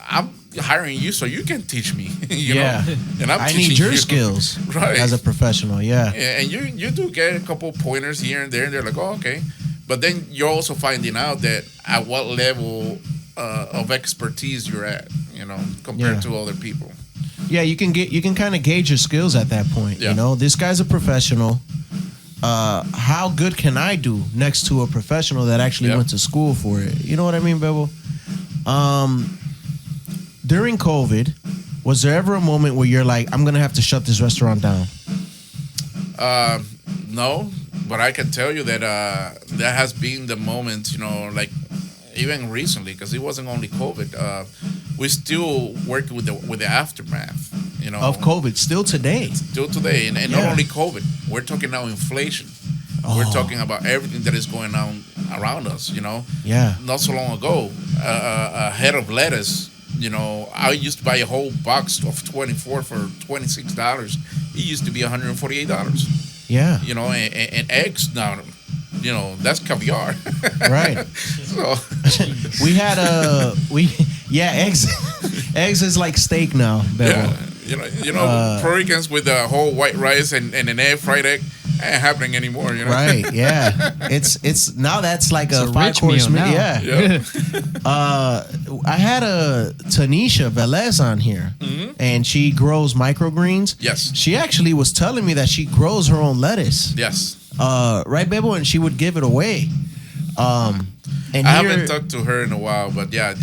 I'm hiring you so you can teach me. you know? And I need your skills right. as a professional. Yeah. And you do get a couple pointers here and there, and they're like, oh, okay. But then you're also finding out that at what level of expertise you're at, compared to other people. Yeah, you can kind of gauge your skills at that point. Yeah. This guy's a professional. How good can I do next to a professional that actually went to school for it? You know what I mean, Bebo? During COVID, was there ever a moment where you're like, I'm gonna have to shut this restaurant down? No, but I can tell you that that has been the moment, like even recently, because it wasn't only COVID. We still working with the aftermath, of COVID, still today. And not only COVID. We're talking now inflation. We're talking about everything that is going on around us. Yeah. Not so long ago, a head of lettuce. I used to buy a whole box of 24 for $26. It used to be $148. Yeah. And eggs now, that's caviar. Right. So we had eggs is like steak now, Bebo. Yeah. Puerto Ricans with a whole white rice and an egg, fried egg, ain't happening anymore. Right. Yeah. It's now that's like a 5-course meal. Yeah. I had a Tanisha Velez on here, and she grows microgreens. Yes. She actually was telling me that she grows her own lettuce. Yes. Right, Bebo, and she would give it away. And I haven't talked to her in a while, but yeah,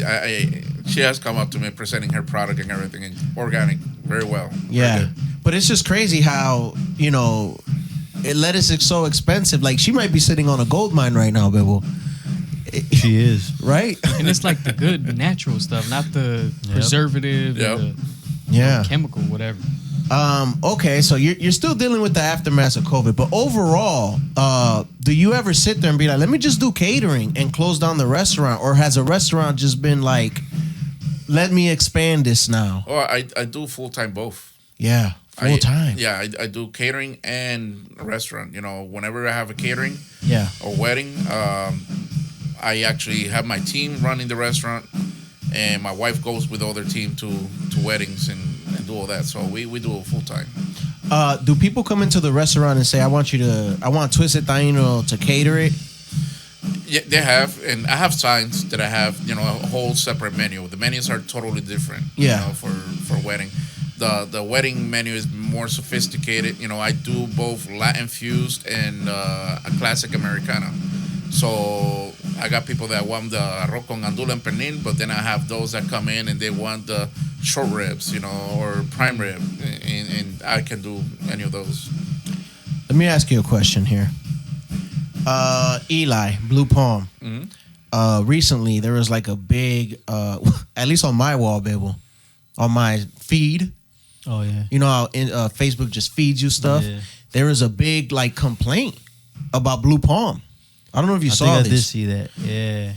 she has come up to me presenting her product and everything, and organic, very well. Yeah. Very good. But it's just crazy how, lettuce is so expensive. Like, she might be sitting on a gold mine right now, Bebo. She is. Right? And it's like the good natural stuff, not the preservative and the chemical, whatever. Okay, so you're still dealing with the aftermath of COVID, but overall, do you ever sit there and be like, let me just do catering and close down the restaurant? Or has a restaurant just been like, let me expand this now? Oh, I do full-time both. Yeah, full-time. I do catering and restaurant. Whenever I have a catering or wedding, I actually have my team running the restaurant, and my wife goes with the other team to weddings and do all that. So we do it full-time. Do people come into the restaurant and say, I want Twisted Taino to cater it? Yeah, they have, and I have signs that I have, a whole separate menu. The menus are totally different. For wedding. The wedding menu is more sophisticated. I do both Latin fused and a classic Americana. So I got people that want the arroz con gandula and pernil, but then I have those that come in and they want the short ribs, or prime rib, and I can do any of those. Let me ask you a question here. Eli, Blue Palm. Recently, there was like a big, at least on my wall, baby, on my feed. Oh, yeah. You know how Facebook just feeds you stuff? Yeah. There was a big like complaint about Blue Palm. I don't know if you saw this. I did see that. Yeah.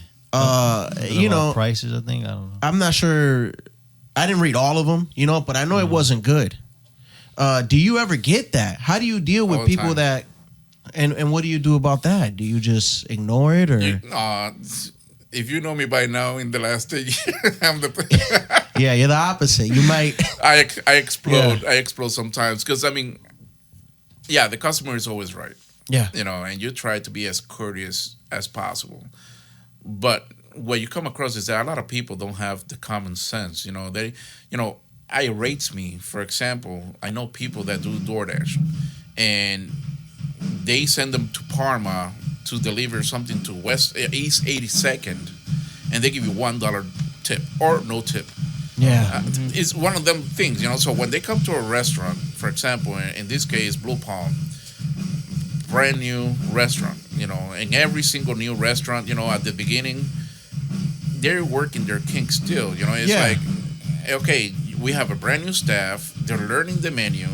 Prices, I think. I don't know. I'm not sure. I didn't read all of them, but I know it wasn't good. Do you ever get that? How do you deal with people that, and what do you do about that? Do you just ignore it, or? If you know me by now, in the last 10 years, I'm the. Yeah, you're the opposite. You might. I explode. Yeah. I explode sometimes because the customer is always right. Yeah. And you try to be as courteous as possible. But what you come across is that a lot of people don't have the common sense. They, irritates me. For example, I know people that do DoorDash, and they send them to Parma to deliver something to East 82nd, and they give you $1 tip or no tip. Yeah. It's one of them things, So when they come to a restaurant, for example, in this case, Blue Palm, brand new restaurant, and every single new restaurant, at the beginning, they're working their kinks still. It's like, okay, we have a brand new staff. They're learning the menu.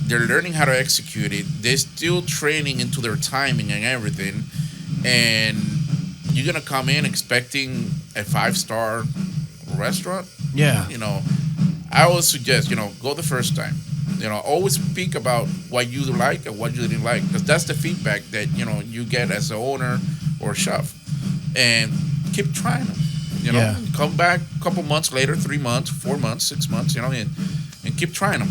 They're learning how to execute it. They're still training into their timing and everything. And you're going to come in expecting a 5-star restaurant? Yeah. I always suggest, go the first time. Always speak about what you like and what you didn't like. Because that's the feedback that, you get as an owner or chef. And keep trying them. Come back a couple months later, 3 months, 4 months, 6 months, and keep trying them.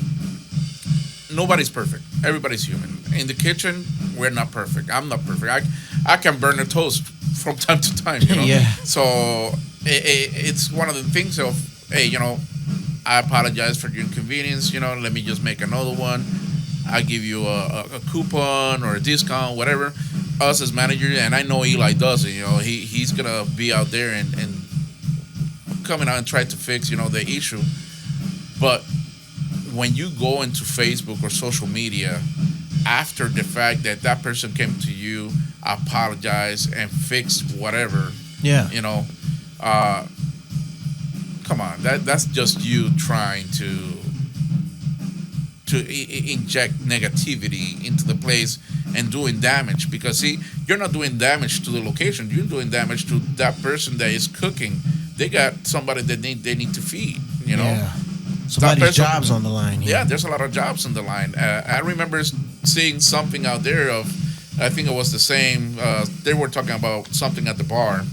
Nobody's perfect. Everybody's human. In the kitchen, we're not perfect. I'm not perfect. I can burn a toast from time to time, Yeah. So it's one of the things of, hey, I apologize for your inconvenience. Let me just make another one. I give you a coupon or a discount, whatever. Us as manager, and I know Eli does it. He's gonna be out there and coming out and try to fix, the issue. But when you go into Facebook or social media after the fact that person came to you, apologized and fixed whatever, come on, that's just you trying to inject negativity into the place and doing damage. Because see, you're not doing damage to the location, you're doing damage to that person that is cooking. They got somebody that they need to feed, Yeah. Somebody's job's on the line. Yeah, there's a lot of jobs on the line. I remember seeing something out there of, I think it was the same, they were talking about something at the bar.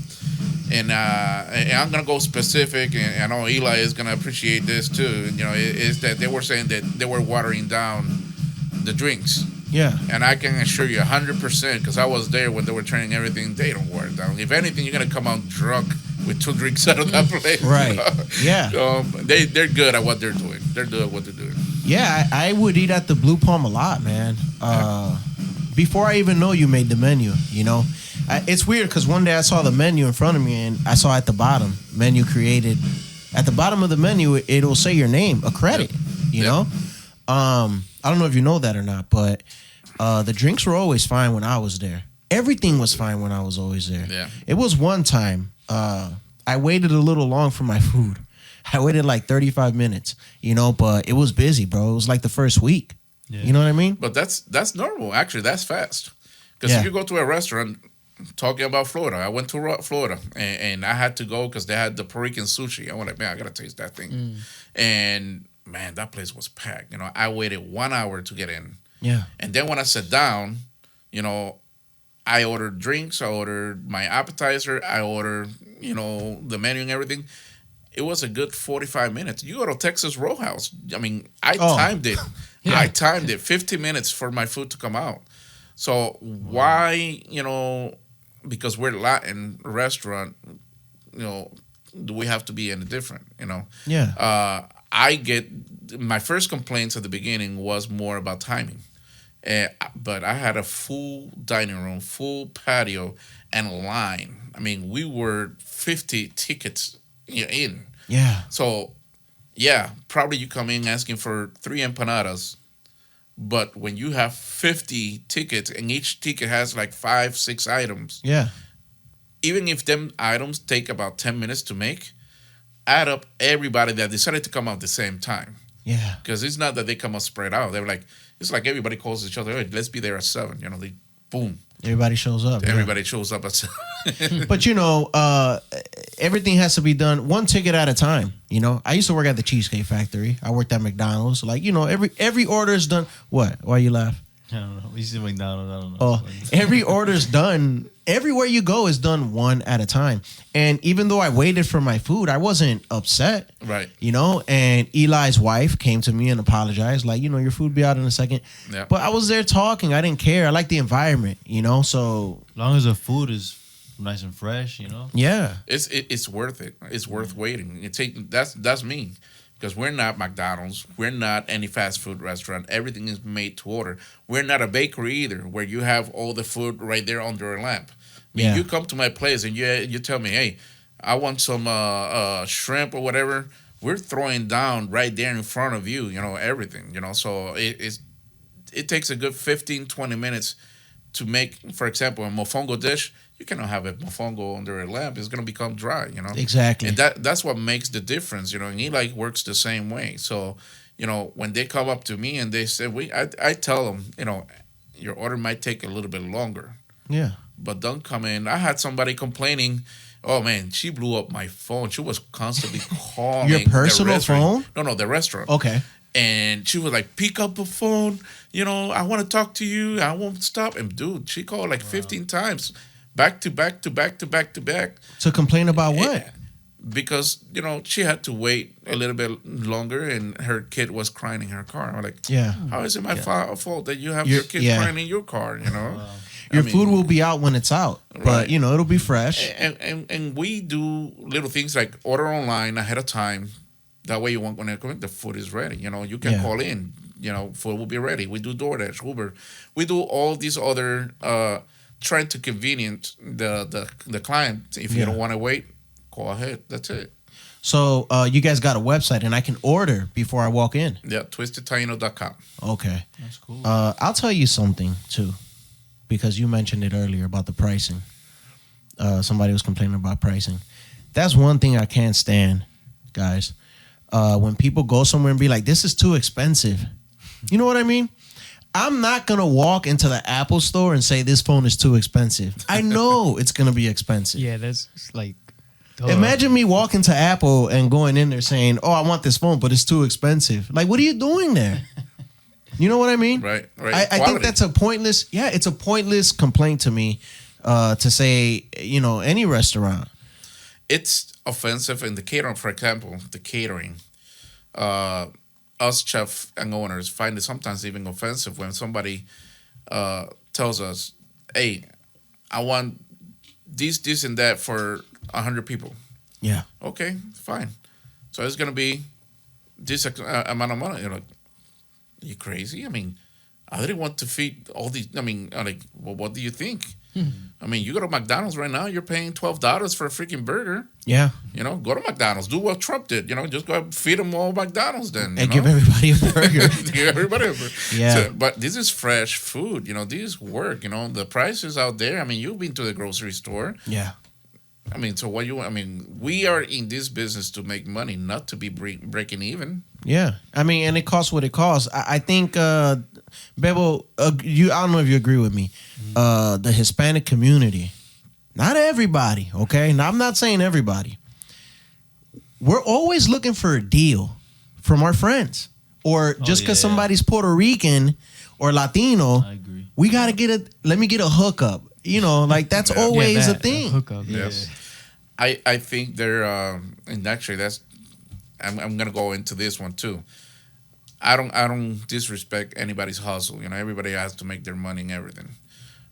And I'm going to go specific, and I know Eli is going to appreciate this too. Is that they were saying that they were watering down the drinks. Yeah. And I can assure you 100%, because I was there when they were turning everything, they don't water it down. If anything, you're going to come out drunk with 2 drinks out of that place. Right. Yeah. They're good at what they're doing. They're good at what they're doing. Yeah, I would eat at the Blue Palm a lot, man. Before I even know you made the menu, it's weird because one day I saw the menu in front of me and I saw at the bottom, menu created. At the bottom of the menu, it'll say your name, a credit, you know? I don't know if you know that or not, but the drinks were always fine when I was there. Everything was fine when I was always there. Yeah. It was one time, I waited a little long for my food. I waited like 35 minutes, but it was busy, bro. It was like the first week. Yeah. You know what I mean? But that's normal. Actually, that's fast. Because if you go to a restaurant, talking about Florida, I went to Florida and I had to go because they had the Puerto Rican sushi. I was like, man, I got to taste that thing. And man, that place was packed. I waited 1 hour to get in. Yeah. And then when I sat down, I ordered drinks, I ordered my appetizer, I ordered, the menu and everything. It was a good 45 minutes. You go to Texas Roadhouse. I mean, I timed it. Yeah. I timed it 50 minutes for my food to come out. So why, because we're Latin restaurant, do we have to be any different, Yeah. I get, my first complaints at the beginning was more about timing. But I had a full dining room, full patio, and a line. I mean, we were 50 tickets in. Yeah. So, yeah, probably you come in asking for 3 empanadas, but when you have 50 tickets and each ticket has like 5-6 items. Yeah. Even if them items take about 10 minutes to make, add up everybody that decided to come out at the same time. Yeah. Because it's not that they come out spread out. They're like, it's like everybody calls each other, hey, let's be there at 7. They boom. Everybody shows up. Everybody shows up at 7. But everything has to be done one ticket at a time. I used to work at the Cheesecake Factory. I worked at McDonald's. Like, every order is done. What? Why you laugh? I don't know. We used to McDonald's. I don't know. Oh, every order's done. Everywhere you go is done one at a time. And even though I waited for my food, I wasn't upset. Right. And Eli's wife came to me and apologized. Like, your food be out in a second. Yeah. But I was there talking. I didn't care. I like the environment, so. As long as the food is nice and fresh, Yeah. It's worth it. It's worth waiting. That's me. because we're not McDonald's. We're not any fast food restaurant. Everything is made to order. We're not a bakery either, where you have all the food right there under a lamp. I mean, you come to my place and you tell me, hey, I want some shrimp or whatever. We're throwing down right there in front of you, everything, So it takes a good 15, 20 minutes to make, for example, a mofongo dish. You cannot have a mofongo under a lamp. It's going to become dry, Exactly. And that's what makes the difference, and Eli works the same way. So, when they come up to me and they say, I tell them, your order might take a little bit longer. Yeah. But don't come in. I had somebody complaining, oh, man, she blew up my phone. She was constantly calling. Your personal phone? No, the restaurant. Okay. And she was like, pick up the phone. I want to talk to you. I won't stop. And, dude, she called like 15 times. Back to back to back to back to back. To complain about what? Because, she had to wait a little bit longer and her kid was crying in her car. I'm like, how is it my fault that you have your kid crying in your car, Wow. Your food will be out when it's out, but, it'll be fresh. And we do little things like order online ahead of time. That way when it comes, the food is ready. You can call in, food will be ready. We do DoorDash, Uber. We do all these other trying to convenient the client. If you don't want to wait, go ahead. That's it. So you guys got a website, and I can order before I walk in. Yeah, twistedtaino.com. Okay, that's cool. I'll tell you something too, because you mentioned it earlier about the pricing. Somebody was complaining about pricing. That's one thing I can't stand, guys. When people go somewhere and be like, "This is too expensive," you know what I mean? I'm not going to walk into the Apple store and say this phone is too expensive. I know it's going to be expensive. Yeah, that's like... Imagine me walking to Apple and going in there saying, oh, I want this phone, but it's too expensive. Like, what are you doing there? You know what I mean? Right. I think that's a pointless... Yeah, it's a pointless complaint to me to say, any restaurant. It's offensive in the catering, for example, the catering. Us chef and owners find it sometimes even offensive when somebody tells us, hey, I want this, and that for 100 people. Yeah. Okay, fine. So it's going to be this amount of money. You're like, you crazy? I mean, I didn't want to feed all these. I mean, well, what do you think? I mean, you go to McDonald's right now, you're paying $12 for a freaking burger. Yeah. Go to McDonald's. Do what Trump did. Just go feed them all McDonald's then. And give everybody a burger. Give everybody a burger. Yeah. So, but this is fresh food. These work. The prices out there. I mean, you've been to the grocery store. Yeah. I mean, so we are in this business to make money, not to be breaking even. Yeah. I mean, and it costs what it costs. I think, Bebo, I don't know if you agree with me. The Hispanic community, not everybody, okay? Now, I'm not saying everybody. We're always looking for a deal from our friends. Or just because somebody's Puerto Rican or Latino, I agree. we got to let me get a hookup. That's always a thing. Hookup. Yes. I think they're, and actually I'm going to go into this one too. I don't disrespect anybody's hustle. Everybody has to make their money and everything.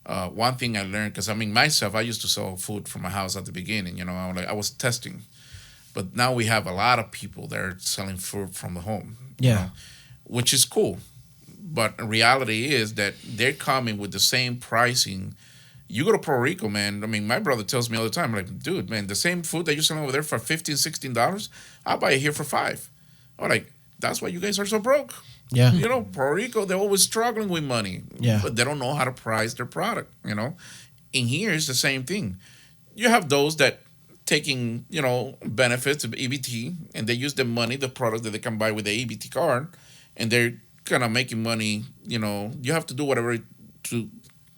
One thing I learned, because myself, I used to sell food from my house at the beginning. I was testing, but now we have a lot of people that are selling food from the home. Yeah, which is cool. But reality is that they're coming with the same pricing. You go to Puerto Rico, man. I mean, my brother tells me all the time, like, dude, man, the same food that you're selling over there for $15, $16, I'll buy it here for $5. I'm like, that's why you guys are so broke. Yeah. Puerto Rico, they're always struggling with money. Yeah. But they don't know how to price their product, In here, it's the same thing. You have those that taking, benefits of EBT, and they use the money, the product that they can buy with the EBT card, and they're kind of making money. You have to do whatever to,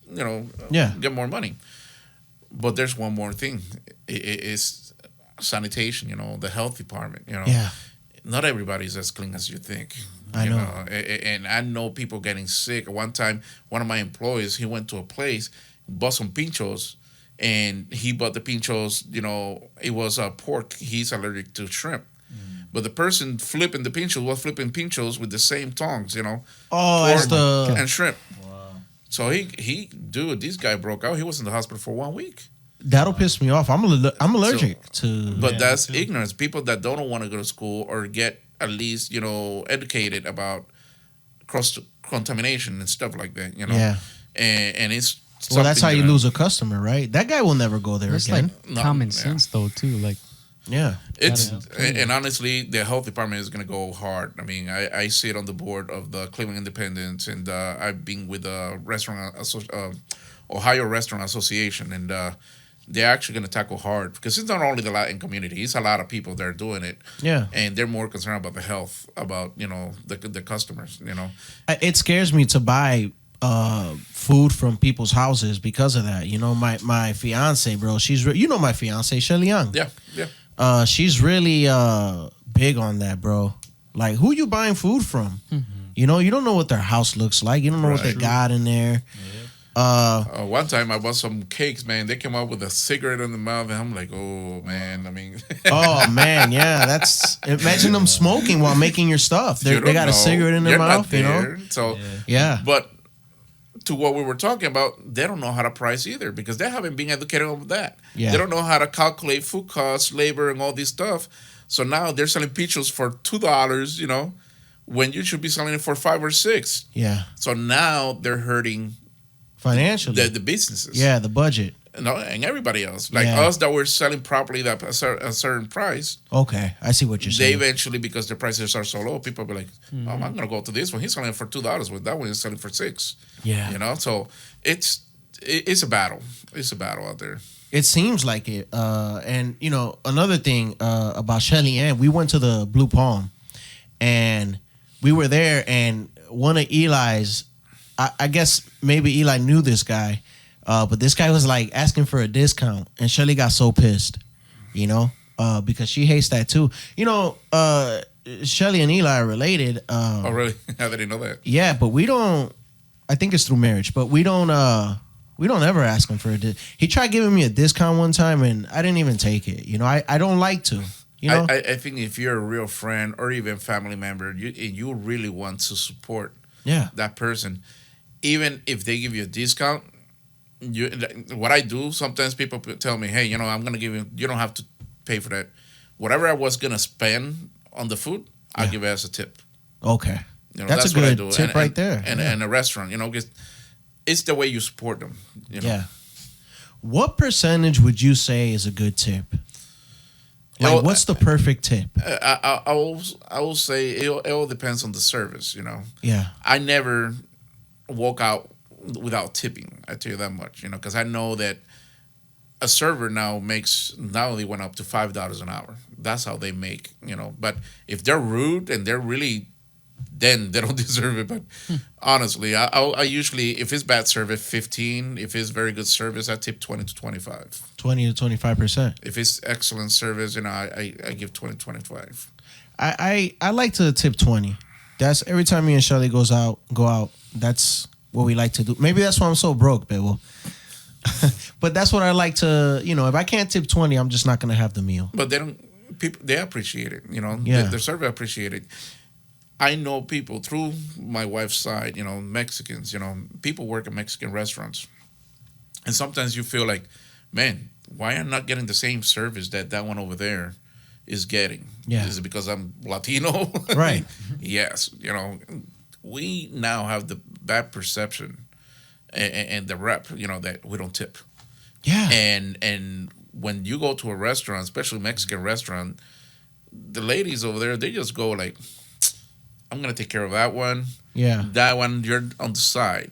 get more money. But there's one more thing. It's sanitation, the health department, Yeah. Not everybody's as clean as you think. I know. And I know people getting sick. One time, one of my employees, he went to a place, bought some pinchos, and he bought the pinchos, it was pork. He's allergic to shrimp. But the person flipping the pinchos was flipping pinchos with the same tongs, Oh, pork and shrimp. Wow. So this guy broke out. He was in the hospital for 1 week. That'll piss me off. I'm allergic to. But that's ignorance. People that don't want to go to school or get at least educated about cross contamination and stuff like that. Yeah. And it's Well, that's how something you lose a customer, right? That guy will never go there That's again. like common sense, though, too. Like, Yeah. It's Gotta- and honestly, the health department is going to go hard. I mean, I sit on the board of the Cleveland Independent, and I've been with the Ohio Restaurant Association, and they're actually going to tackle hard because it's not only the Latin community; it's a lot of people that are doing it. Yeah. And they're more concerned about the health, about the customers. It scares me to buy food from people's houses because of that. My fiance, bro, she's my fiance, Shelly Young. Yeah. She's really big on that, bro. Like, who you buying food from? You don't know what their house looks like. You don't know what they got in there. One time I bought some cakes, man. They came out with a cigarette in the mouth, and I'm like, oh man. I mean, Oh man, yeah. That's imagine them smoking while making your stuff. They got a cigarette in their You're mouth, not there. So Yeah. But to what we were talking about, they don't know how to price either because they haven't been educated on that. Yeah. They don't know how to calculate food costs, labor, and all this stuff. So now they're selling pichos for $2, when you should be selling it for $5 or $6. Yeah. So now they're hurting Financially. the businesses. Yeah, the budget. And everybody else. Like Yeah. us that were selling properly at a certain price. Okay, I see what you're They saying. eventually, because the prices are so low, people be like, "Oh, I'm gonna go to this one. He's selling it for $2, but that one is selling for $6." Yeah. So it's a battle. It's a battle out there. It seems like it. And another thing about Shelly Ann, we went to the Blue Palm, and we were there, and one of Eli's, I guess maybe Eli knew this guy, but this guy was like asking for a discount, and Shelly got so pissed, because she hates that too. Shelly and Eli are related. Oh, really? I didn't know that. Yeah, but we don't. I think it's through marriage, but we don't ever ask him for a discount. He tried giving me a discount one time, and I didn't even take it. I don't like to. I think if you're a real friend or even family member, you really want to support that person, even if they give you a discount. What I do, sometimes people tell me, hey, I'm going to give you, you don't have to pay for that. Whatever I was going to spend on the food, I'll give it as a tip. Okay. That's a what I good do. tip right there. And a restaurant, it's the way you support them. Yeah. What percentage would you say is a good tip? Like, what's the perfect tip? I will say it all depends on the service, Yeah. I never walk out without tipping. I tell you that much, because I know that a server now they went up to $5 an hour. That's how they make, But if they're rude and they're really, then they don't deserve it. But honestly, I usually, if it's bad service, 15. If it's very good service, I tip 20 to 25. 20 to 25%. If it's excellent service, I give 20 to 25. I like to tip 20. That's every time me and Shelly go out. That's what we like to do. Maybe that's why I'm so broke, Bebo. But that's what I like to. If I can't tip 20, I'm just not gonna have the meal. But they appreciate it. Yeah. The server appreciate it. I know people through my wife's side. Mexicans. People work at Mexican restaurants, and sometimes you feel like, man, why am I not getting the same service that one over there is getting? Yeah. Is it because I'm Latino? Right. Yes. We now have the bad perception and the rep, that we don't tip. Yeah. And when you go to a restaurant, especially Mexican restaurant, the ladies over there, they just go like, I'm going to take care of that one. Yeah. That one, you're on the side,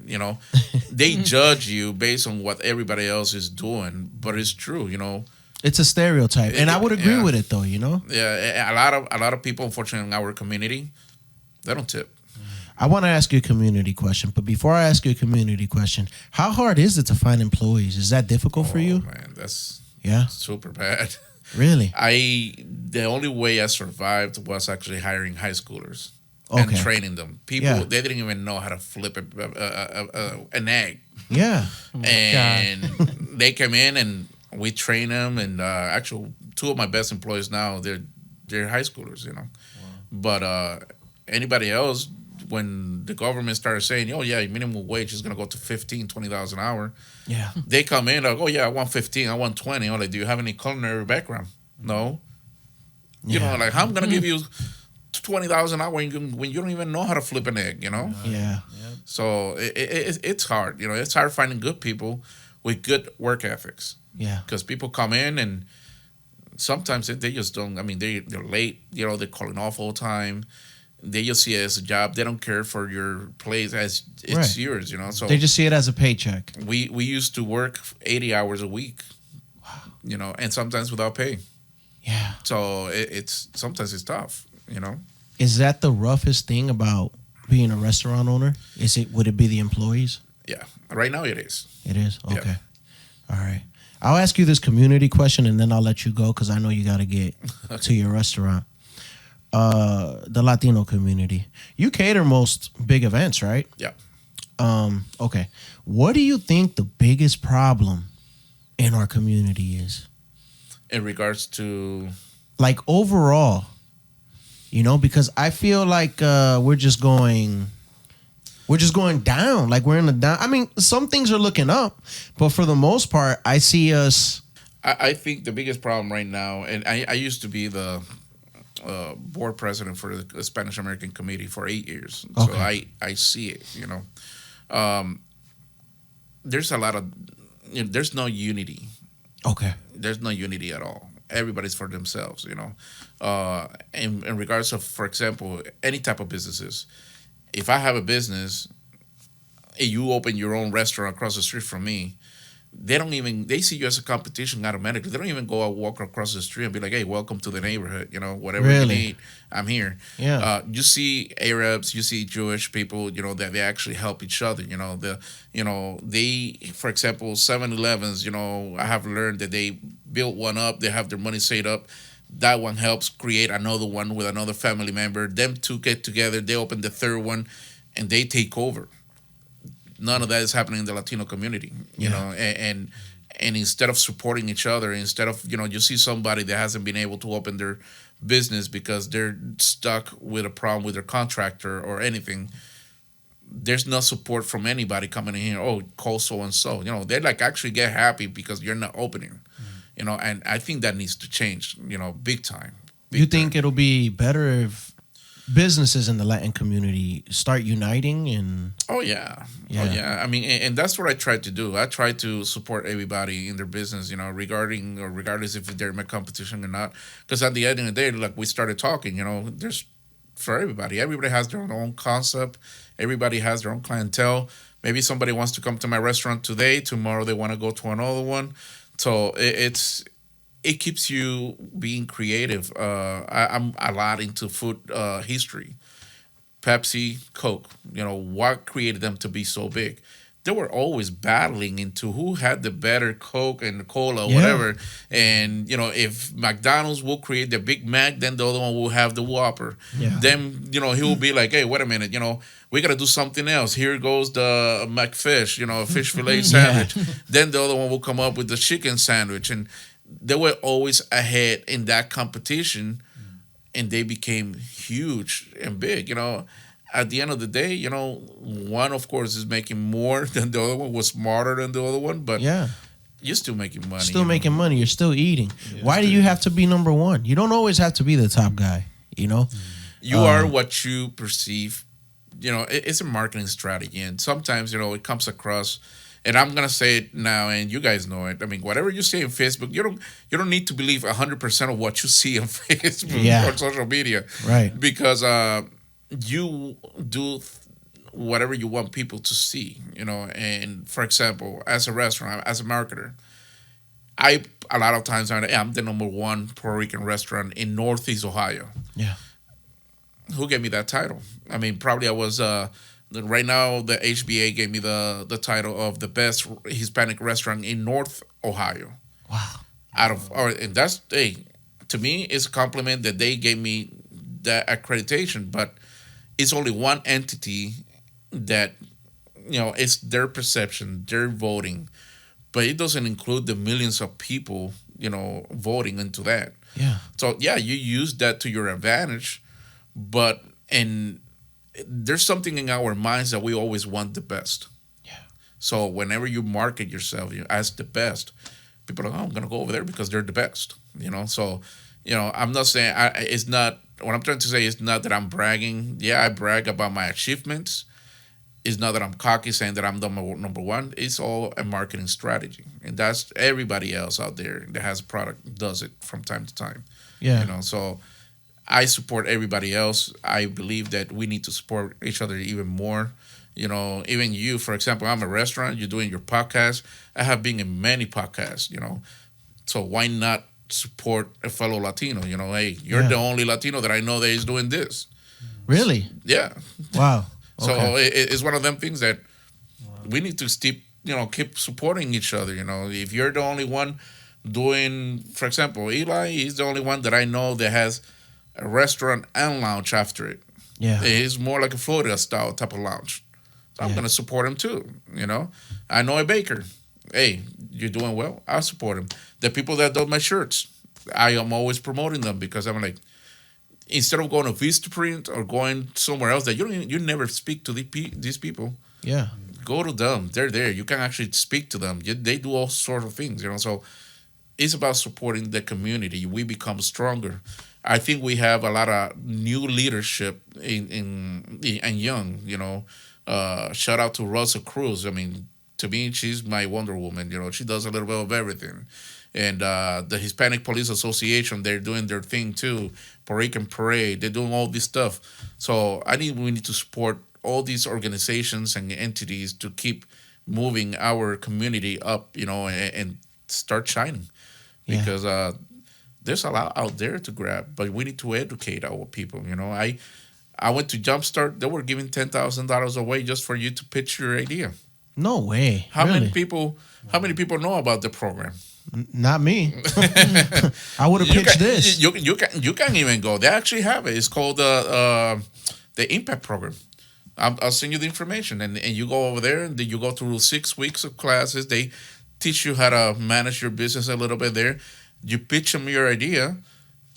They judge you based on what everybody else is doing, but it's true, It's a stereotype, and I would agree with it, though. Yeah, a lot of people, unfortunately, in our community, they don't tip. I want to ask you a community question, but before I ask you a community question, how hard is it to find employees? Is that difficult for you? Man, that's super bad. Really? The only way I survived was actually hiring high schoolers Okay. and training them. People, they didn't even know how to flip an egg. Yeah. And they come in and we train them. And actually, two of my best employees now, they're high schoolers, Wow. But anybody else, when the government started saying, oh, yeah, minimum wage is going to go to $15,000, $20,000 an hour. Yeah. They come in like, oh, yeah, I want 15, I want 20. I'm like, do you have any culinary background? No. Like, how I'm going to give you $20 an hour when you don't even know how to flip an egg, you know? Yeah. So it's hard. You know, it's hard finding good people with good work ethics. Yeah. Because people come in and sometimes they just don't. I mean, they're late. You know, they're calling off all the time. They just see it as a job. They don't care for your place as it's Right. yours. You know, so They just see it as a paycheck. we used to work 80 hours a week. You know, and sometimes without pay. Yeah. So it's sometimes it's tough. You know. Is that the roughest thing about being a restaurant owner? Would it be the employees? Yeah. Right now it is. It is? Yeah. Okay. All right. I'll ask you this community question and then I'll let you go because I know you got to get to your restaurant. The Latino community. You cater most big events, right? Yeah. Okay. What do you think the biggest problem in our community is? In regards to Like overall, you know, because I feel like we're just going down. Like we're in the down. I mean, some things are looking up, but for the most part, I see us. I think the biggest problem right now, and I used to be the board president for the Spanish American Committee for 8 years, so Okay. I see it. You know, there's a lot of there's no unity. Okay. There's no unity at all. Everybody's for themselves. You know, in regards of, for example, any type of businesses. If I have a business, and you open your own restaurant across the street from me, they see you as a competition automatically. They don't even go out walk across the street and be like, hey, welcome to the neighborhood. You know, whatever you Really? need, I'm here. Yeah. You see Arabs, you see Jewish people, you know, that they actually help each other. You know, they, for example, 7-Elevens, you know, I have learned that they built one up, they have their money saved up. That one helps create another one with another family member. Them two get together, they open the third one, and they take over. None of that is happening in the Latino community, you know, and instead of supporting each other, instead of, you know, you see somebody that hasn't been able to open their business because they're stuck with a problem with their contractor or anything, there's no support from anybody coming in here, oh, call so-and-so. You know, they like actually get happy because you're not opening, you know, and I think that needs to change, you know, big time. You think it'll be better if businesses in the Latin community start uniting and Oh yeah. Yeah. Oh yeah. I mean, and that's what I try to do. I try to support everybody in their business, you know, regardless if they're in my competition or not. Because at the end of the day, like we started talking, you know, there's for everybody. Everybody has their own concept. Everybody has their own clientele. Maybe somebody wants to come to my restaurant today. Tomorrow they want to go to another one. So it keeps you being creative. I'm a lot into food history. Pepsi, Coke, you know, what created them to be so big? They were always battling into who had the better Coke and cola, Yeah. whatever. And, you know, if McDonald's will create the Big Mac, then the other one will have the Whopper. Yeah. Then, you know, he will be like, hey, wait a minute, you know, we got to do something else. Here goes the McFish, you know, a fish fillet sandwich. Then the other one will come up with the chicken sandwich. And they were always ahead in that competition, and they became huge and big. You know, at the end of the day, you know, one of course is making more than the other one, was smarter than the other one, but yeah, you're still making money. still you know? making money. You're still eating. Why do you have to be number one? You don't always have to be the top guy. You know, You are what you perceive. You know, it's a marketing strategy, and sometimes, you know, it comes across. And I'm gonna say it now, and you guys know it. I mean, whatever you say on Facebook, you don't need to believe 100% of what you see on Facebook Yeah. or social media, Right. Because you do whatever you want people to see, you know. And for example, as a restaurant, as a marketer, a lot of times I'm the number one Puerto Rican restaurant in Northeast Ohio. yeah, Who gave me that title? I mean, probably I was. Right now, the HBA gave me the title of the best Hispanic restaurant in North Ohio. wow, And that's to me, it's a compliment that they gave me that accreditation. But it's only one entity that, you know, it's their perception, their voting, but it doesn't include the millions of people, you know, voting into that. yeah, So yeah, you use that to your advantage, but there's something in our minds that we always want the best. Yeah. So whenever you market yourself as the best, people are like, oh, I'm gonna go over there because they're the best. You know, so I'm not saying it's not. What I'm trying to say is not that I'm bragging. Yeah, I brag about my achievements. It's not that I'm cocky saying that I'm number one. It's all a marketing strategy, and that's everybody else out there that has a product does it from time to time. Yeah. So I support everybody else. I believe that we need to support each other even more. Even you, for example, I'm a restaurant. You're doing your podcast. I have been in many podcasts. So why not support a fellow Latino? Hey, you're the only Latino that I know that is doing this. Really? Yeah. Wow. So Okay. it's one of them things that we need to keep supporting each other. If you're the only one doing, for example, Eli, he's the only one that I know that has a restaurant and lounge after it. Yeah. It's more like a Florida style type of lounge. So I'm going to support him too. I know a baker. Hey, you're doing well. I'll support him. The people that do my shirts, I am always promoting them because I'm like, instead of going to Vistaprint or going somewhere else that you never speak to these people. Yeah. Go to them. They're there. You can actually speak to them. They do all sorts of things. So it's about supporting the community. We become stronger. I think we have a lot of new leadership in young. Shout out to Rosa Cruz. I mean, to me, she's my Wonder Woman. She does a little bit of everything. And the Hispanic Police Association, they're doing their thing too. Puerto Rican Parade, they're doing all this stuff. So we need to support all these organizations and entities to keep moving our community up, and start shining. Because there's a lot out there to grab, but we need to educate our people. I went to Jumpstart. They were giving $10,000 away just for you to pitch your idea. No way. How Really? many people know about the program? Not me. I would have pitched this. You can't even go. They actually have it. It's called the Impact Program. I'll send you the information, and you go over there, and then you go through 6 weeks of classes. They teach you how to manage your business a little bit there. You pitch them your idea,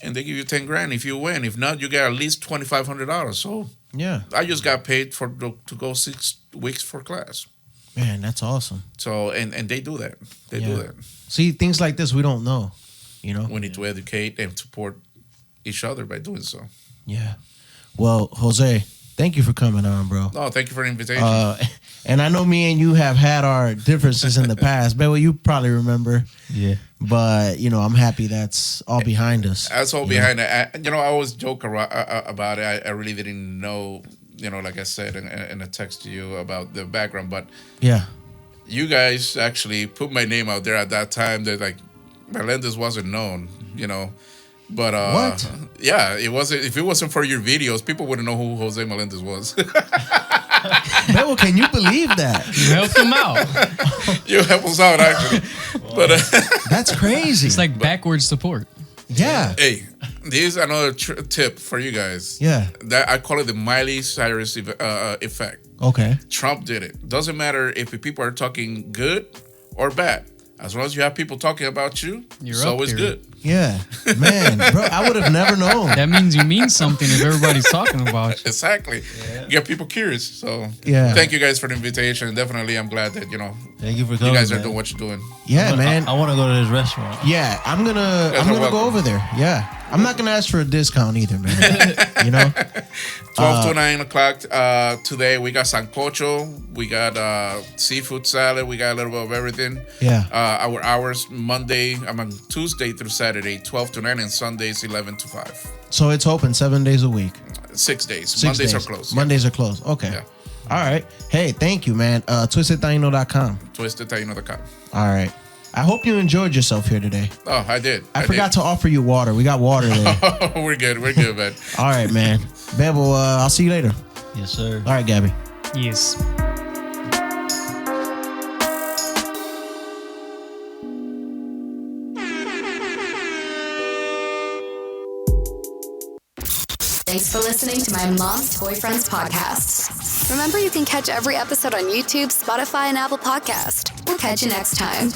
and they give you $10,000 if you win. If not, you get at least $2,500. So Yeah. I just got paid to go 6 weeks for class. Man, that's awesome. So and they do that. They do that. See, things like this we don't know. We need to educate and support each other by doing so. Yeah. Well, Jose, thank you for coming on, bro. No, thank you for the invitation. And I know me and you have had our differences in the past. But you probably remember. Yeah. But, I'm happy that's all behind us. That's all behind it. I always joke about it. I really didn't know, like I said in a text to you about the background. But yeah, you guys actually put my name out there at that time. That like Melendez wasn't known, But what? Yeah, it wasn't. If it wasn't for your videos, people wouldn't know who Jose Melendez was. Bebo, can you believe that? You helped him out. You help us out, actually. But that's crazy. It's like backwards support. Yeah. Hey, here's another tip for you guys. Yeah. That I call it the Miley Cyrus effect. Okay. Trump did it. Doesn't matter if people are talking good or bad. As long as you have people talking about you, it's always good. Yeah. Man, bro, I would have never known. That means you mean something if everybody's talking about you. Exactly. Get people curious. So thank you guys for the invitation. Definitely, I'm glad that, Thank you for coming, you guys are man. doing what you're doing. Yeah, man. I want to go to this restaurant. Yeah, I'm gonna go over there. Yeah. I'm not gonna ask for a discount either, man. 12 to 9 o'clock today. We got sancocho. We got seafood salad. We got a little bit of everything. Yeah. Our hours on Tuesday through Saturday, 12 to 9, and Sundays 11 to 5. So it's open 7 days a week. 6 days. 6 Mondays days. are closed. Mondays are closed. Okay. Yeah. All right. Hey, thank you, man. TwistedTaino.com. TwistedTaino.com. All right. I hope you enjoyed yourself here today. Oh, I did. I forgot to offer you water. We got water there. We're good, man. All right, man. Bebo, I'll see you later. Yes, sir. All right, Gabby. Yes. Thanks for listening to my Mom's Boyfriends podcast. Remember, you can catch every episode on YouTube, Spotify, and Apple Podcast. We'll catch you next time.